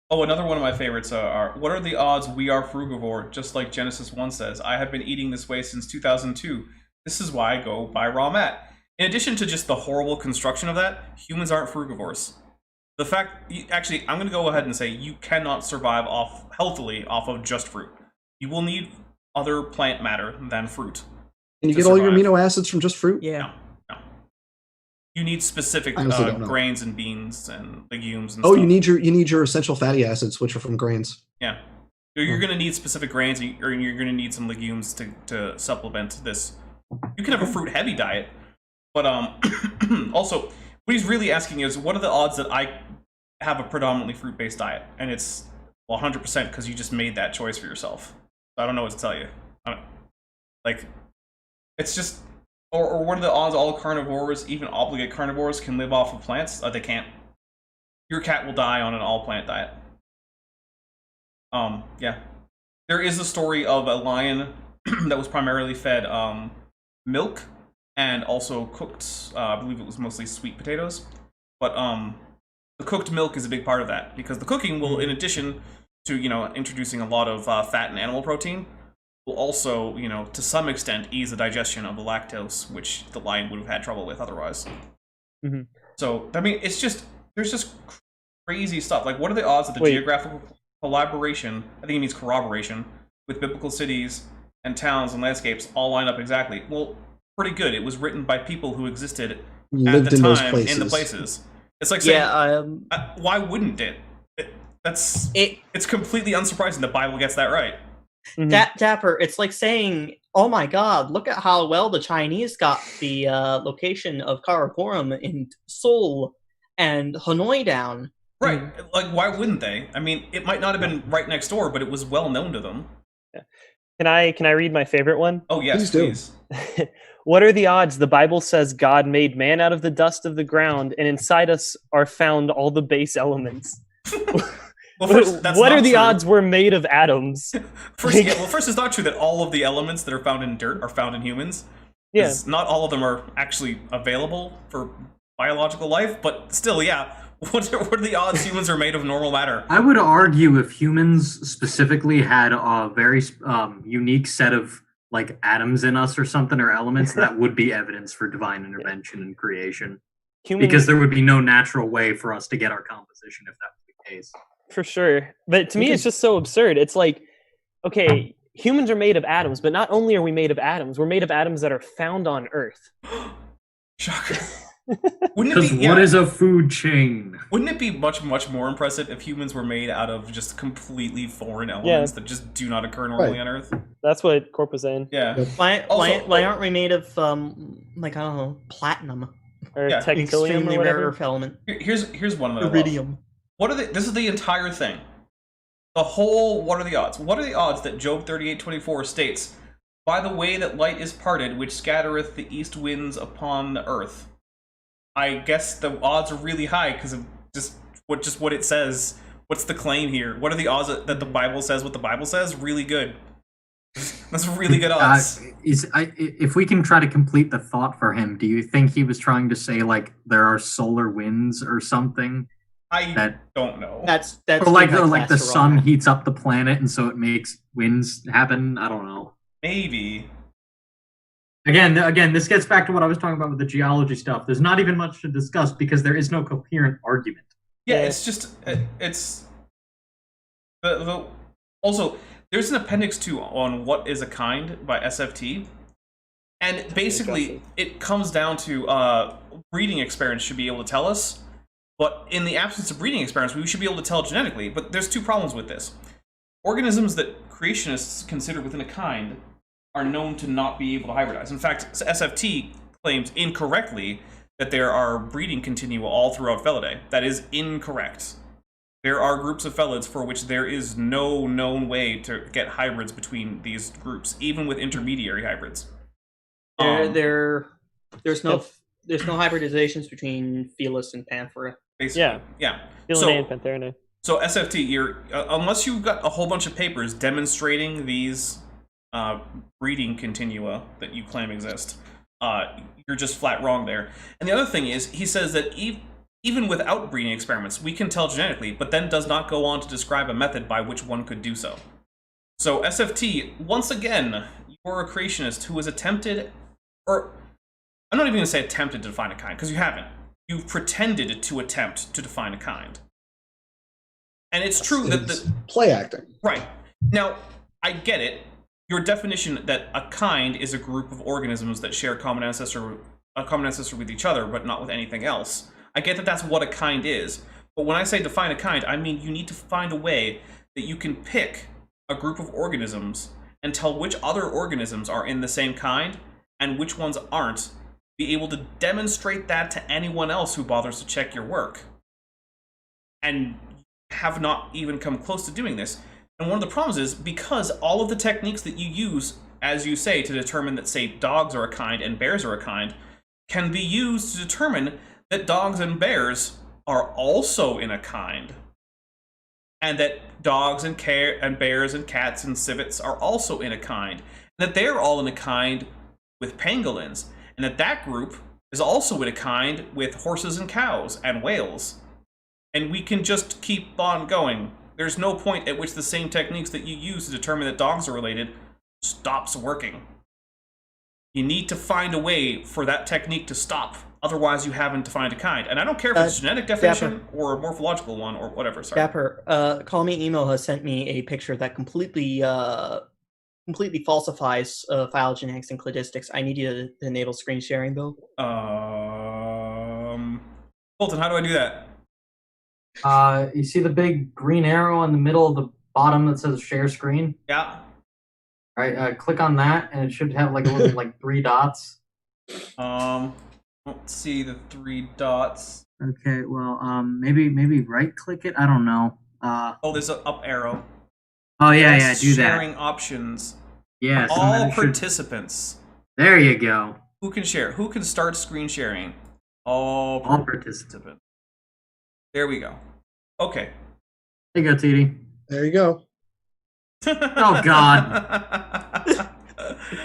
Oh, another one of my favorites are, what are the odds we are frugivore, just like Genesis 1 says? I have been eating this way since 2002. This is why I go by raw mat. In addition to just the horrible construction of that, humans aren't frugivores. The fact, actually, I'm going to go ahead and say you cannot survive healthily off of just fruit. You will need other plant matter than fruit. Can you to get all your survive. amino acids from just fruit? Yeah. No. You need specific I honestly don't know. grains and beans and legumes and Oh, stuff. you need your essential fatty acids, which are from grains. Yeah. You're going to need specific grains, or you're going to need some legumes to supplement this. You can have a fruit-heavy diet, but also, what he's really asking is, what are the odds that I have a predominantly fruit-based diet? And it's 100% because you just made that choice for yourself. So I don't know what to tell you. It's just, or what are the odds all carnivores, even obligate carnivores, can live off of plants? They can't. Your cat will die on an all-plant diet. Yeah. There is a story of a lion that was primarily fed milk and also cooked, I believe it was mostly sweet potatoes. But the cooked milk is a big part of that, because the cooking will, in addition to, introducing a lot of fat and animal protein, will also, to some extent, ease the digestion of the lactose, which the lion would have had trouble with otherwise. Mm-hmm. So, I mean, there's just crazy stuff. Like, what are the odds that the geographical collaboration, I think it means corroboration, with biblical cities and towns and landscapes all line up exactly? Well, pretty good. It was written by people who existed Lived at the in those time places. in the places. It's like saying, why wouldn't it? It's completely unsurprising the Bible gets that right. Mm-hmm. Dapper, it's like saying, oh my god, look at how well the Chinese got the location of Karakoram in Seoul and Hanoi down. Right. Like, why wouldn't they? I mean, it might not have been right next door, but it was well known to them. Yeah. Can I read my favorite one? Oh, yes, please. What are the odds the Bible says God made man out of the dust of the ground, and inside us are found all the base elements? Well, first, that's what not are the true. odds we're made of atoms? First, it's not true that all of the elements that are found in dirt are found in humans. Yeah. Not all of them are actually available for biological life, but still, yeah. What are the odds humans are made of normal matter? I would argue if humans specifically had a very unique set of like atoms in us or something, or elements, that would be evidence for divine intervention and creation. Because there would be no natural way for us to get our composition if that was the case. For sure. But to me, it's just so absurd. It's like, okay, humans are made of atoms, but not only are we made of atoms, we're made of atoms that are found on Earth. Shocker. Because what is a food chain? Wouldn't it be much, much more impressive if humans were made out of just completely foreign elements that just do not occur normally on Earth? That's what Corp was saying. Yeah. Why aren't we made of, like, I don't know, platinum? Or tectilium Extremely or whatever. rare earth element. Here's one that I love. Iridium. This is the entire thing. The whole, what are the odds? What are the odds that Job 38:24 states, by the way that light is parted, which scattereth the east winds upon the earth? I guess the odds are really high because of just what it says. What's the claim here? What are the odds that the Bible says what the Bible says? Really good. That's really good odds. If we can try to complete the thought for him, do you think he was trying to say like there are solar winds or something? I don't know. That's or like the sun heats up the planet and so it makes winds happen. I don't know. Maybe. Again, this gets back to what I was talking about with the geology stuff. There's not even much to discuss because there is no coherent argument. Yeah, it's just also there's an appendix 2 on what is a kind by SFT, and basically it comes down to breeding experiments should be able to tell us, but in the absence of breeding experiments, we should be able to tell genetically. But there's two problems with this: organisms that creationists consider within a kind are known to not be able to hybridize. In fact, SFT claims incorrectly that there are breeding continua all throughout Felidae. That is incorrect. There are groups of felids for which there is no known way to get hybrids between these groups, even with intermediary hybrids. There's no hybridizations between Felis and Panthera. Basically, yeah. Felinae and Panthera. So SFT, you're unless you've got a whole bunch of papers demonstrating these breeding continua that you claim exist, you're just flat wrong there. And the other thing is, he says that even without breeding experiments, we can tell genetically, but then does not go on to describe a method by which one could do so. So SFT, once again, you're a creationist who has attempted, or I'm not even going to say attempted to define a kind, because you haven't. you've pretended to attempt to define a kind. And it's true that It's play acting. Right. Now, I get it. Your definition that a kind is a group of organisms that share a common ancestor with each other, but not with anything else. I get that that's what a kind is. But when I say define a kind, I mean you need to find a way that you can pick a group of organisms and tell which other organisms are in the same kind and which ones aren't. Be able to demonstrate that to anyone else who bothers to check your work. And have not even come close to doing this. And one of the problems is, because all of the techniques that you use, as you say, to determine that, say, dogs are a kind and bears are a kind, can be used to determine that dogs and bears are also in a kind. And that dogs and bears and cats and civets are also in a kind. And that they're all in a kind with pangolins. And that group is also in a kind with horses and cows and whales. And we can just keep on going. There's no point at which the same techniques that you use to determine that dogs are related stops working. You need to find a way for that technique to stop. Otherwise, you haven't defined a kind. And I don't care if it's a genetic definition or a morphological one or whatever. Sorry. Dapper, Call Me Emo has sent me a picture that completely falsifies phylogenetics and cladistics. I need you to enable screen sharing, Bill. Colton, how do I do that? You see the big green arrow in the middle of the bottom that says share screen? Yeah. All right, click on that, and it should have like a little like 3 dots. Don't see the 3 dots. Okay, well, maybe right click it. I don't know. There's an up arrow. Oh yeah, do that. Sharing options. Yes. All participants. There you go. Who can share? Who can start screen sharing? All participants. There we go. Okay. There you go, TD. There you go. Oh God.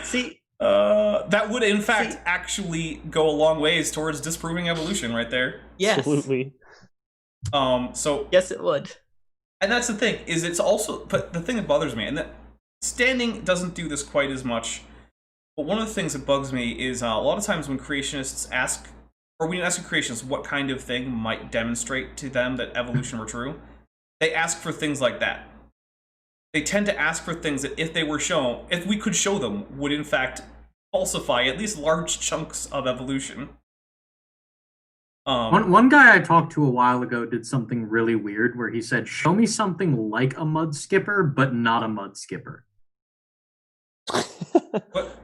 See, that would in fact actually go a long ways towards disproving evolution, right there. yes, Absolutely. So yes, it would. and that's the thing is it's also, but the thing that bothers me, and that standing doesn't do this quite as much. But one of the things that bugs me is a lot of times when creationists ask, or when you ask a creationist what kind of thing might demonstrate to them that evolution were true, they ask for things like that. They tend to ask for things that if we could show them, would in fact falsify at least large chunks of evolution. One guy I talked to a while ago did something really weird where he said, show me something like a mud skipper, but not a mud skipper. But,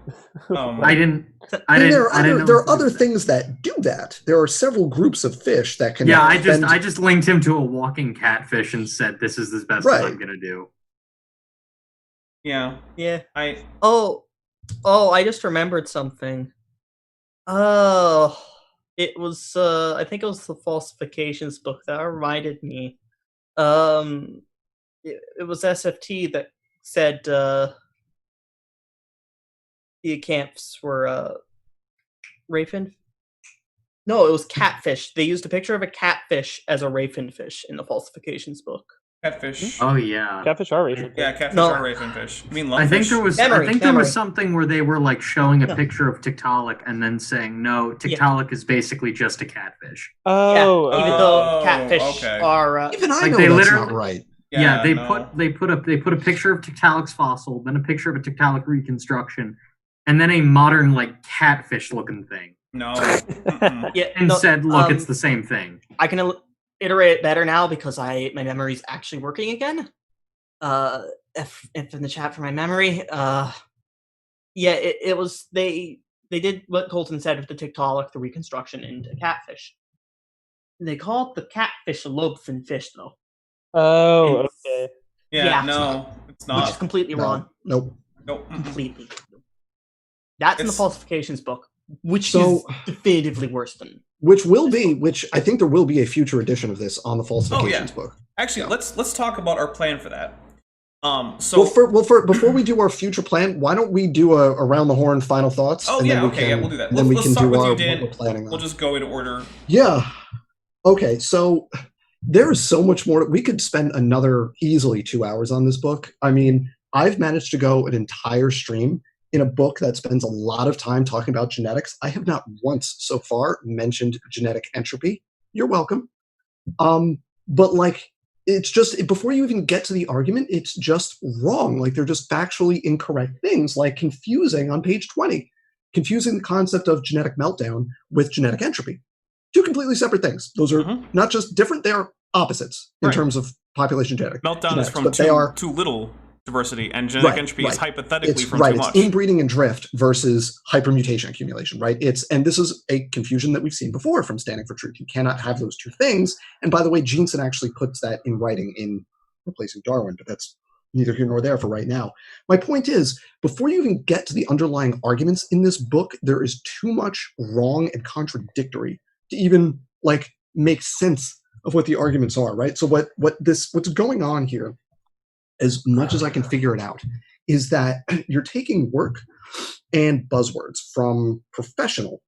There are other things that do that. There are several groups of fish that can. Yeah, I just linked him to a walking catfish and said, this is the best Right. I'm gonna do. yeah. Oh, I just remembered something. Oh, it was I think it was the falsifications book that reminded me. It was SFT that said the acamphs were rayfin. No, it was catfish. They used a picture of a catfish as a rayfin fish in the falsifications book. Catfish. Oh yeah. Catfish are racing. Yeah, catfish No. are ravenfish. I mean, I think lungfish. there was Memory. there was something where they were like showing a picture of Tiktaalik and then saying, no, Tiktaalik is basically just a catfish. Oh, Even Oh, though catfish okay. are Even I Like, know they that's literally- not right. Yeah, they no. put a picture of Tiktaalik's fossil, then a picture of a Tiktaalik reconstruction, and then a modern like catfish looking thing. No. Mm-mm. yeah, And no, said, look, it's the same thing. I can iterate it better now because my memory's actually working again. If in the chat for my memory, it was they did what Colton said with the Tiktaalik, the reconstruction into catfish. They call it the catfish a lobefin fish though, oh, It's- okay. Yeah, Yeah. no, it's which is not. completely No, wrong. nope. Nope. Mm-mm. Completely. That's in the It's- falsifications book, which So- is definitively worse than. Which I think there will be a future edition of this on the falsifications book. Actually, Yeah. let's talk about our plan for that. So Before we do our future plan, why don't we do a around the horn final thoughts? Oh, and yeah, then we okay, can, yeah, we'll do that. and then we Let's can start do with our you, Dan. what we're planning on. we'll just go in order. Yeah. Okay, so there is so much more. We could spend another easily 2 hours on this book. I mean, I've managed to go an entire stream in a book that spends a lot of time talking about genetics, I have not once so far mentioned genetic entropy. You're welcome. But like, it's just, before you even get to the argument, it's just wrong. Like, they're just factually incorrect things, like confusing on page 20, confusing the concept of genetic meltdown with genetic entropy. Two completely separate things. Those are not just different, they are opposites in terms of population genetics. Meltdown is from but they are too little diversity, and genetic entropy is hypothetically from right. too much. It's inbreeding and drift versus hypermutation accumulation, right? And this is a confusion that we've seen before from Standing for Truth. You cannot have those two things. And by the way, Jeanson actually puts that in writing in Replacing Darwin, but that's neither here nor there for right now. My point is, before you even get to the underlying arguments in this book, there is too much wrong and contradictory to even like make sense of what the arguments are, right? So what's going on here, as much as I can figure it out, is that you're taking work and buzzwords from professional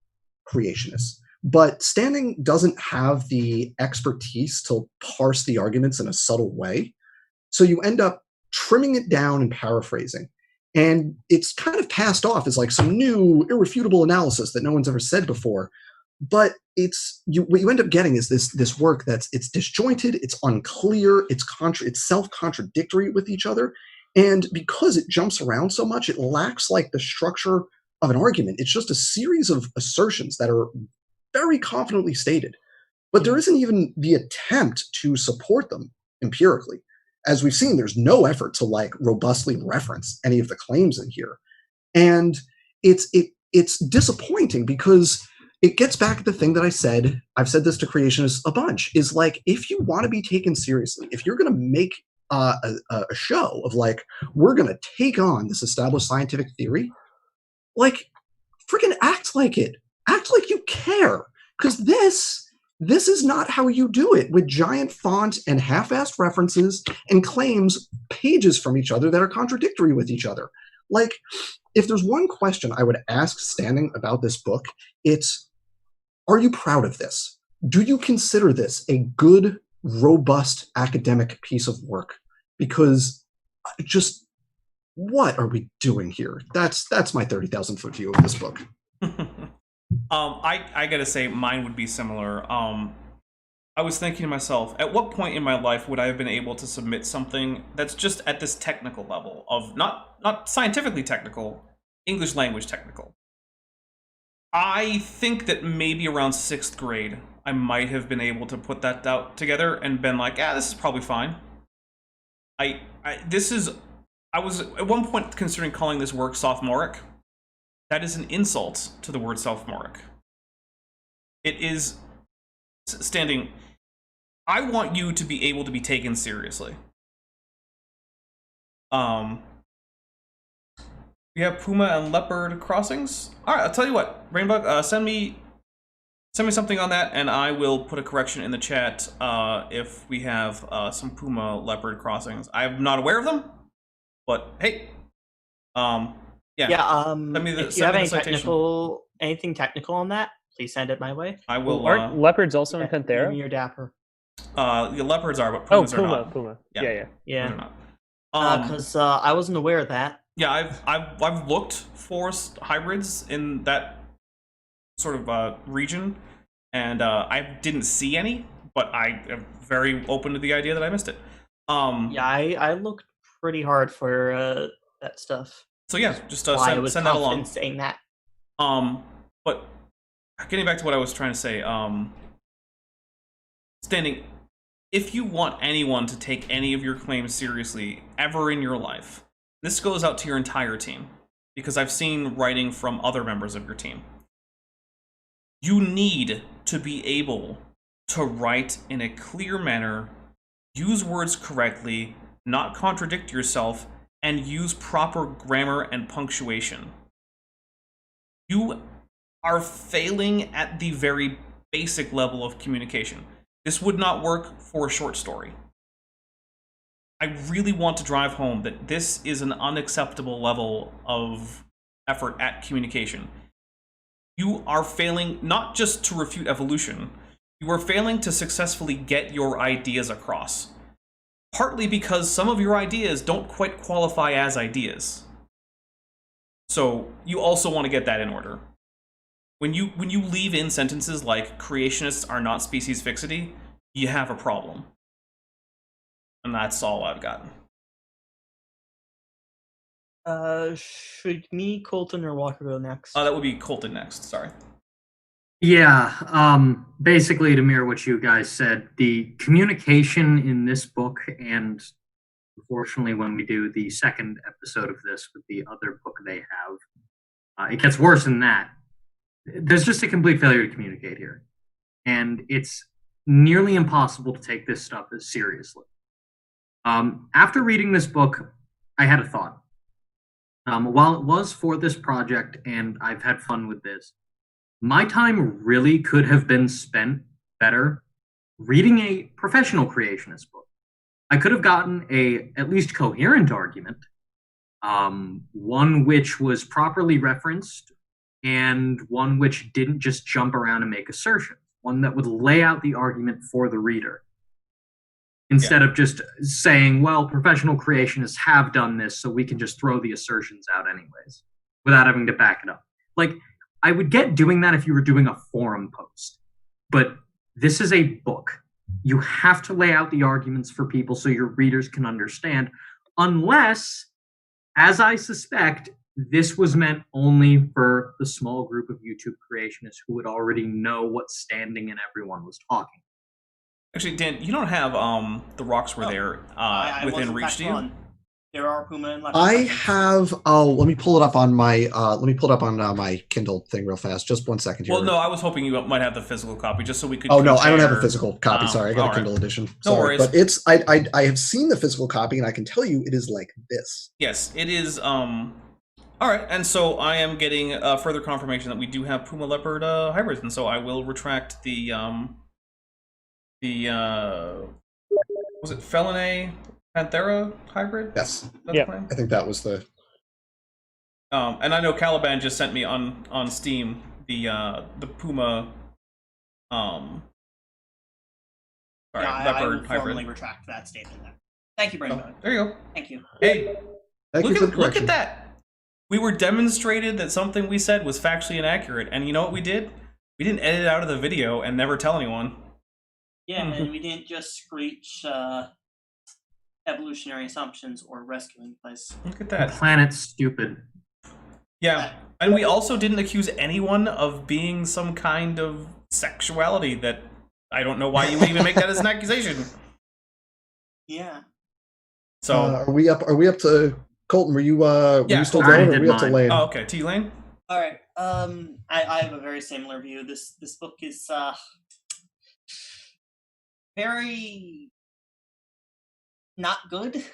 creationists, but Standing doesn't have the expertise to parse the arguments in a subtle way. So you end up trimming it down and paraphrasing. And it's kind of passed off as like some new irrefutable analysis that no one's ever said before. But what you end up getting is this work it's disjointed, it's unclear, it's self-contradictory with each other, and because it jumps around so much, it lacks like the structure of an argument. It's just a series of assertions that are very confidently stated, but there isn't even the attempt to support them empirically. As we've seen, there's no effort to like robustly reference any of the claims in here, and it's disappointing because it gets back to the thing that I've said this to creationists a bunch, is like, if you want to be taken seriously, if you're going to make a show of like, we're going to take on this established scientific theory, like, freaking act like it. Act like you care. Because this is not how you do it, with giant font and half-assed references and claims pages from each other that are contradictory with each other. Like, if there's one question I would ask Standing about this book, it's, are you proud of this? Do you consider this a good, robust academic piece of work? Because just what are we doing here? That's my 30,000-foot view of this book. I gotta say, mine would be similar. I was thinking to myself, at what point in my life would I have been able to submit something that's just at this technical level of not scientifically technical, English language technical? I think that maybe around 6th grade, I might have been able to put that out together and been like, this is probably fine. I was at one point considering calling this work sophomoric. That is an insult to the word sophomoric. It is Standing. I want you to be able to be taken seriously. We have puma and leopard crossings. All right, I'll tell you what, Rainbug, send me something on that, and I will put a correction in the chat if we have some puma leopard crossings. I'm not aware of them, but hey, Yeah. Send me if you have anything technical on that, please send it my way. I will. Aren't leopards also in Maybe Panthera? you're dapper. The leopards are, but pumas are not. Puma. Yeah. Yeah. They're not. Because I wasn't aware of that. Yeah, I've looked for hybrids in that sort of region, and I didn't see any, but I am very open to the idea that I missed it. Yeah, I looked pretty hard for that stuff. So yeah, just Why I was send that confident along. saying that. But getting back to what I was trying to say, Standing, if you want anyone to take any of your claims seriously ever in your life, this goes out to your entire team, because I've seen writing from other members of your team. You need to be able to write in a clear manner, use words correctly, not contradict yourself, and use proper grammar and punctuation. You are failing at the very basic level of communication. This would not work for a short story. I really want to drive home that this is an unacceptable level of effort at communication. You are failing not just to refute evolution, you are failing to successfully get your ideas across. Partly because some of your ideas don't quite qualify as ideas. So you also want to get that in order. When you leave in sentences like creationists are not species fixity, you have a problem. And that's all I've got. Should me, Colton, or Walker go next? That would be Colton next, sorry. Yeah, basically to mirror what you guys said, the communication in this book, and unfortunately when we do the second episode of this with the other book they have, it gets worse than that. There's just a complete failure to communicate here. And it's nearly impossible to take this stuff as seriously. After reading this book, I had a thought. While it was for this project, and I've had fun with this, my time really could have been spent better reading a professional creationist book. I could have gotten a at least coherent argument, one which was properly referenced, and one which didn't just jump around and make assertions, one that would lay out the argument for the reader. Instead of just saying, well, professional creationists have done this, so we can just throw the assertions out anyways, without having to back it up. Like, I would get doing that if you were doing a forum post, but this is a book. You have to lay out the arguments for people so your readers can understand, unless, as I suspect, this was meant only for the small group of YouTube creationists who would already know what standing and everyone was talking. Actually, Dan, you don't have the rocks were there within reach, do you? There are Puma and I have. Oh, let me pull it up on my. My Kindle thing real fast. Just 1 second here. Well, no, I was hoping you might have the physical copy, just so we could. Oh no, I don't have a compare. physical copy. Sorry, I got a Kindle edition. No Sorry. worries. But it's. I have seen the physical copy, and I can tell you it is like this. Yes, it is. All right, and so I am getting further confirmation that we do have Puma Leopard hybrids, and so I will retract the was it Felinae Panthera hybrid? Yes. Yeah. I think that was the. And I know Caliban just sent me on Steam the Puma leopard I will hybrid. formally retract that statement there. Thank you, Brandon. There you go. Thank you. Hey, Thank you for the look correction. at that. We were demonstrated that something we said was factually inaccurate, and you know what we did? We didn't edit it out of the video and never tell anyone. Yeah, and we didn't just screech evolutionary assumptions or rescuing place. Look at that. Planet's stupid. Yeah, and we also didn't accuse anyone of being some kind of sexuality that I don't know why you would even make that as an accusation. Yeah. So are we up? Are we up to Colton? Were you still I going? Or did are we up to mine. Lane? oh, okay, T Lane. All right. I have a very similar view. This book is very not good.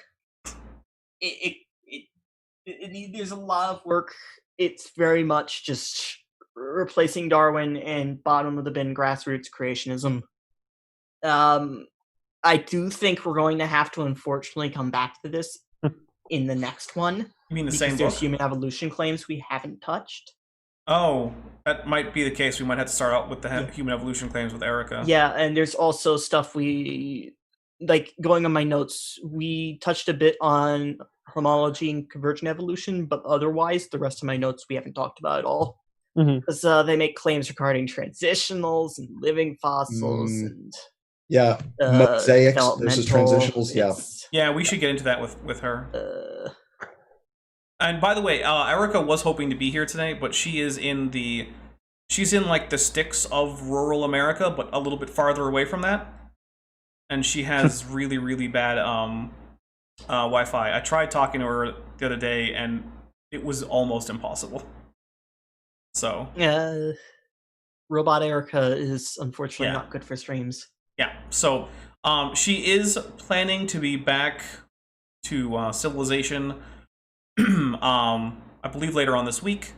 There's a lot of work. It's very much just replacing Darwin and bottom of the bin grassroots creationism. I do think we're going to have to unfortunately come back to this in the next one. You mean the because same there's book? human evolution claims we haven't touched. Oh, that might be the case. We might have to start out with the human evolution claims with Erica. Yeah, and there's also stuff we like going on my notes. We touched a bit on homology and convergent evolution, but otherwise, the rest of my notes we haven't talked about at all. Because they make claims regarding transitionals and living fossils and yeah, mosaics versus transitionals. Yeah, yeah, we should get into that with her. And by the way, Erica was hoping to be here today, but she's in like the sticks of rural America, but a little bit farther away from that. And she has really, really bad Wi-Fi. I tried talking to her the other day, and it was almost impossible. So Robot Erica is unfortunately not good for streams. Yeah, so she is planning to be back to Civilization, I believe later on this week.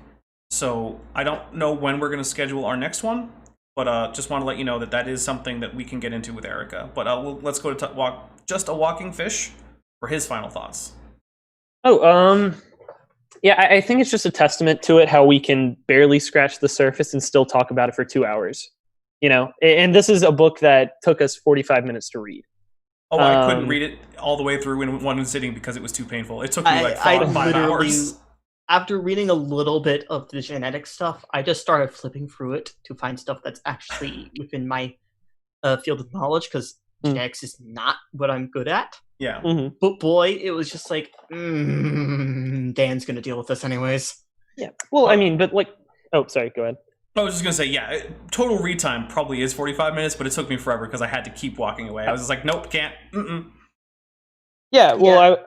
So I don't know when we're going to schedule our next one, but just want to let you know that that is something that we can get into with Erica. But let's go to Just a Walking Fish for his final thoughts. Oh, yeah, I think it's just a testament to it how we can barely scratch the surface and still talk about it for 2 hours. You know, and this is a book that took us 45 minutes to read. Oh, I couldn't read it all the way through in one sitting because it was too painful. It took me like 5 hours. after reading a little bit of the genetic stuff, I just started flipping through it to find stuff that's actually within my field of knowledge, because genetics is not what I'm good at. Yeah. Mm-hmm. But boy, it was just like, Dan's gonna deal with this anyways. Yeah. Well, I mean, but like, oh, sorry, go ahead. I was just gonna say, yeah, total read time probably is 45 minutes, but it took me forever because I had to keep walking away. I was just like, nope, can't. Yeah. Well,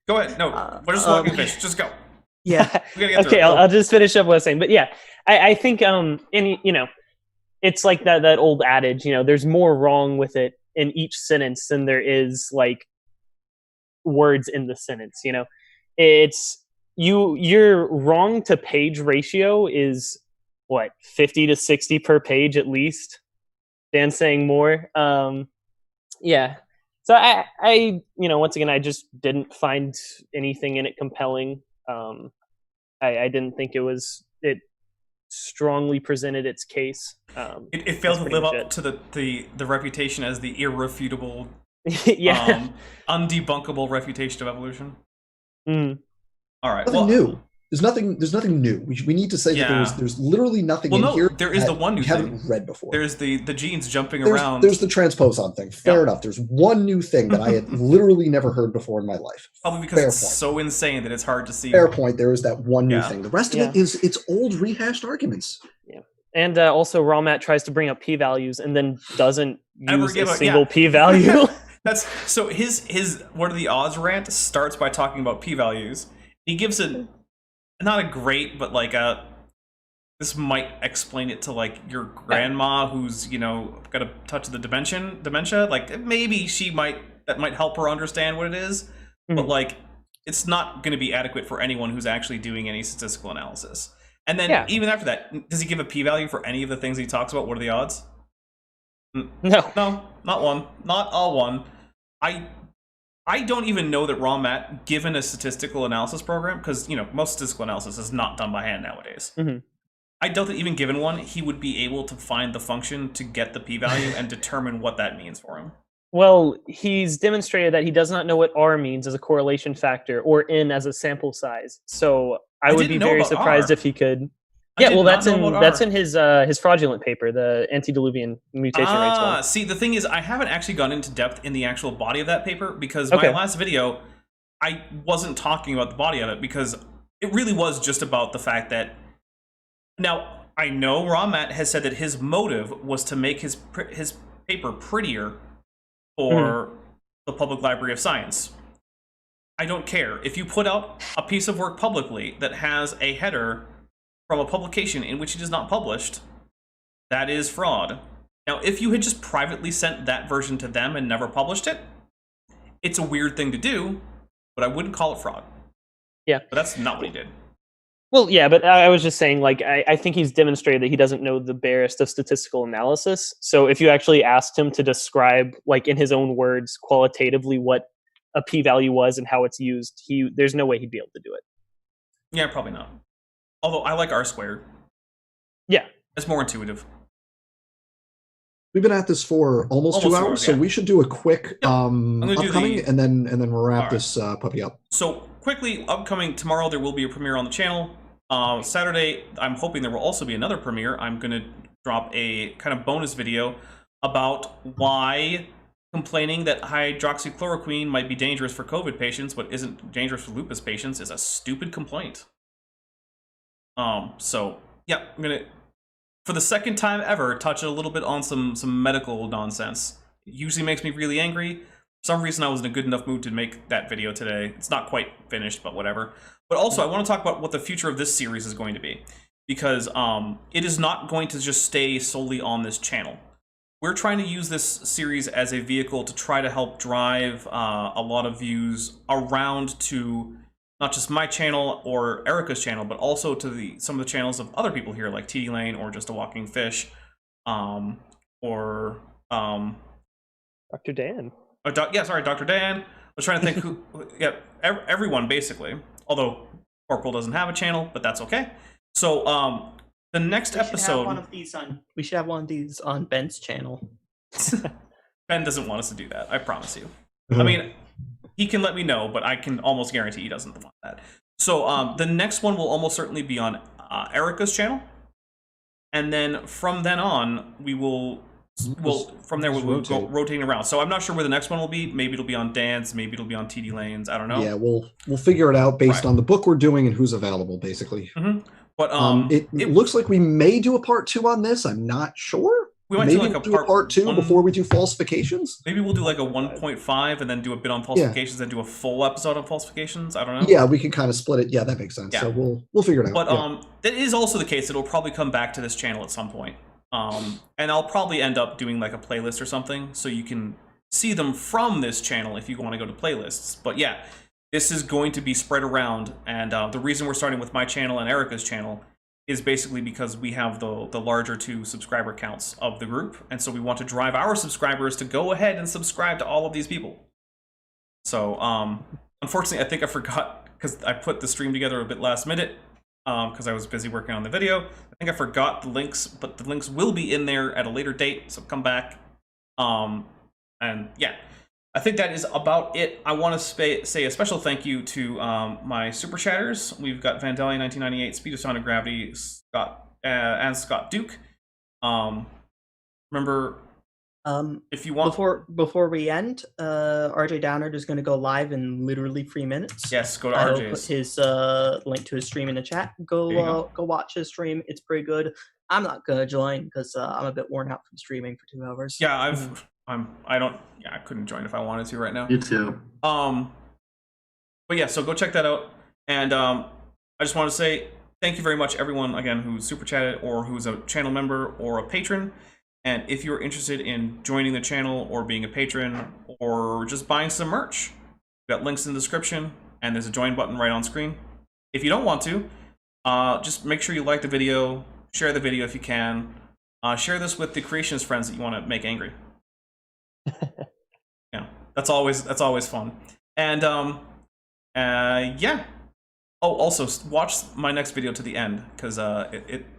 Go ahead. No, we're just walking fish. Just go. Yeah. We gotta get through okay, it. I'll just finish up what I was saying. But yeah, I think it's like that old adage, there's more wrong with it in each sentence than there is like words in the sentence. It's your wrong to page ratio is what, 50 to 60 per page at least. Dan's saying more. Yeah. So I once again, I just didn't find anything in it compelling. I didn't think it strongly presented its case. It failed to live up to the reputation as the irrefutable, yeah, undebunkable refutation of evolution. Mm. All right. Nothing new. There's nothing new. We need to say that there's literally nothing in here. There is the one new you thing. haven't read before. There's the genes jumping There's, around. There's the transposon thing. Fair enough. There's one new thing that I had literally never heard before in my life. Probably because Fair it's point. so insane that it's hard to see. Fair point. There is that one new Yeah. thing. The rest of it is it's old rehashed arguments. Yeah. And also, Rawmat tries to bring up p-values and then doesn't Ever use give a a- single yeah. p-value. That's so his what are the odds rant starts by talking about p-values. He gives a not a great, but like this might explain it to like your grandma who's got a touch of the dementia. Like maybe that might help her understand what it is, but like it's not going to be adequate for anyone who's actually doing any statistical analysis. And then even after that, does he give a p-value for any of the things he talks about? What are the odds? No, not one, not a one. I don't even know that Rawmat, given a statistical analysis program, because most statistical analysis is not done by hand nowadays. Mm-hmm. I doubt that even given one, he would be able to find the function to get the p-value and determine what that means for him. Well, he's demonstrated that he does not know what R means as a correlation factor or N as a sample size. So I would be didn't know very about surprised R. if he could. I Yeah, did well, not know about that's R. in his fraudulent paper, the antediluvian mutation rates one. See, the thing is, I haven't actually gone into depth in the actual body of that paper because Okay. my last video, I wasn't talking about the body of it because it really was just about the fact that. Now, I know Rawmat has said that his motive was to make his paper prettier for the Public Library of Science. I don't care. If you put out a piece of work publicly that has a header from a publication in which it is not published, that is fraud. Now, if you had just privately sent that version to them and never published it, it's a weird thing to do, but I wouldn't call it fraud. Yeah. But that's not what he did. Well, yeah, but I was just saying, like, I think he's demonstrated that he doesn't know the barest of statistical analysis. So if you actually asked him to describe, like, in his own words, qualitatively what a p-value was and how it's used, there's no way he'd be able to do it. Yeah, probably not. Although I like R squared. Yeah. It's more intuitive. We've been at this for almost 2 Almost 2 hours, hours, so yeah. we should do a quick gonna do upcoming, the- and then we'll wrap Alright. this puppy up. So, quickly, upcoming tomorrow, there will be a premiere on the channel. Saturday, I'm hoping there will also be another premiere. I'm going to drop a kind of bonus video about why complaining that hydroxychloroquine might be dangerous for COVID patients but isn't dangerous for lupus patients is a stupid complaint. So, yeah, I'm going to, for the second time ever, touch a little bit on some medical nonsense. It usually makes me really angry. For some reason, I was in a good enough mood to make that video today. It's not quite finished, but whatever. But also, I want to talk about what the future of this series is going to be. Because it is not going to just stay solely on this channel. We're trying to use this series as a vehicle to try to help drive a lot of views around to not just my channel or Erica's channel, but also to some of the channels of other people here, like TD Lane or Just a Walking Fish, or Dr. Dan. Dr. Dan. I was trying to think who, everyone basically. Although Corporal doesn't have a channel, but that's okay. So the next episode, We should have one of these on Ben's channel. Ben doesn't want us to do that. I promise you. I mean, he can let me know, but I can almost guarantee he doesn't want that. So the next one will almost certainly be on Erica's channel, and then from then on we will. Well, from there we'll go rotating around. So I'm not sure where the next one will be. Maybe it'll be on Dan's. Maybe it'll be on TD Lane's. I don't know. Yeah, we'll figure it out based on the book we're doing and who's available, basically. But it looks like we may do a part 2 on this. I'm not sure. We might maybe do like we'll do a part 2 before we do falsifications. Maybe we'll do like a 1.5 and then do a bit on falsifications, then do a full episode on falsifications. I don't know. Yeah, we can kind of split it. Yeah, that makes sense. Yeah. So we'll figure it out. But that is also the case. It'll probably come back to this channel at some point. And I'll probably end up doing like a playlist or something, so you can see them from this channel if you want to go to playlists. But yeah, this is going to be spread around, and the reason we're starting with my channel and Erica's channel is basically because we have the larger 2 subscriber counts of the group, and so we want to drive our subscribers to go ahead and subscribe to all of these people. So unfortunately, I think I forgot, because I put the stream together a bit last minute, because I was busy working on the video. I think I forgot the links, but the links will be in there at a later date, so come back. And yeah, I think that is about it. I want to say a special thank you to my super chatters. We've got Vandalia 1998, Speed of Sound and Gravity, Scott and Scott Duke. Remember, if you want, before we end, RJ Downard is going to go live in literally 3 minutes. Yes, go to I'll RJ's. put his link to his stream in the chat. Go watch his stream. It's pretty good. I'm not gonna join because I'm a bit worn out from streaming for 2 hours. Yeah, I couldn't join if I wanted to right now. You too. But yeah, so go check that out. And I just want to say thank you very much, everyone, again, who's super chatted or who's a channel member or a patron. And if you're interested in joining the channel or being a patron or just buying some merch, we've got links in the description and there's a join button right on screen. If you don't want to, just make sure you like the video, share the video if you can. Share this with the creationist friends that you want to make angry. Yeah, that's always fun. And yeah. Oh, also watch my next video to the end, because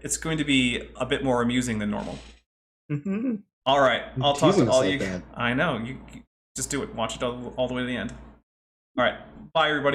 it's going to be a bit more amusing than normal. All right, I'll talk to all you. I know, you just do it. Watch it all the way to the end. All right, bye everybody.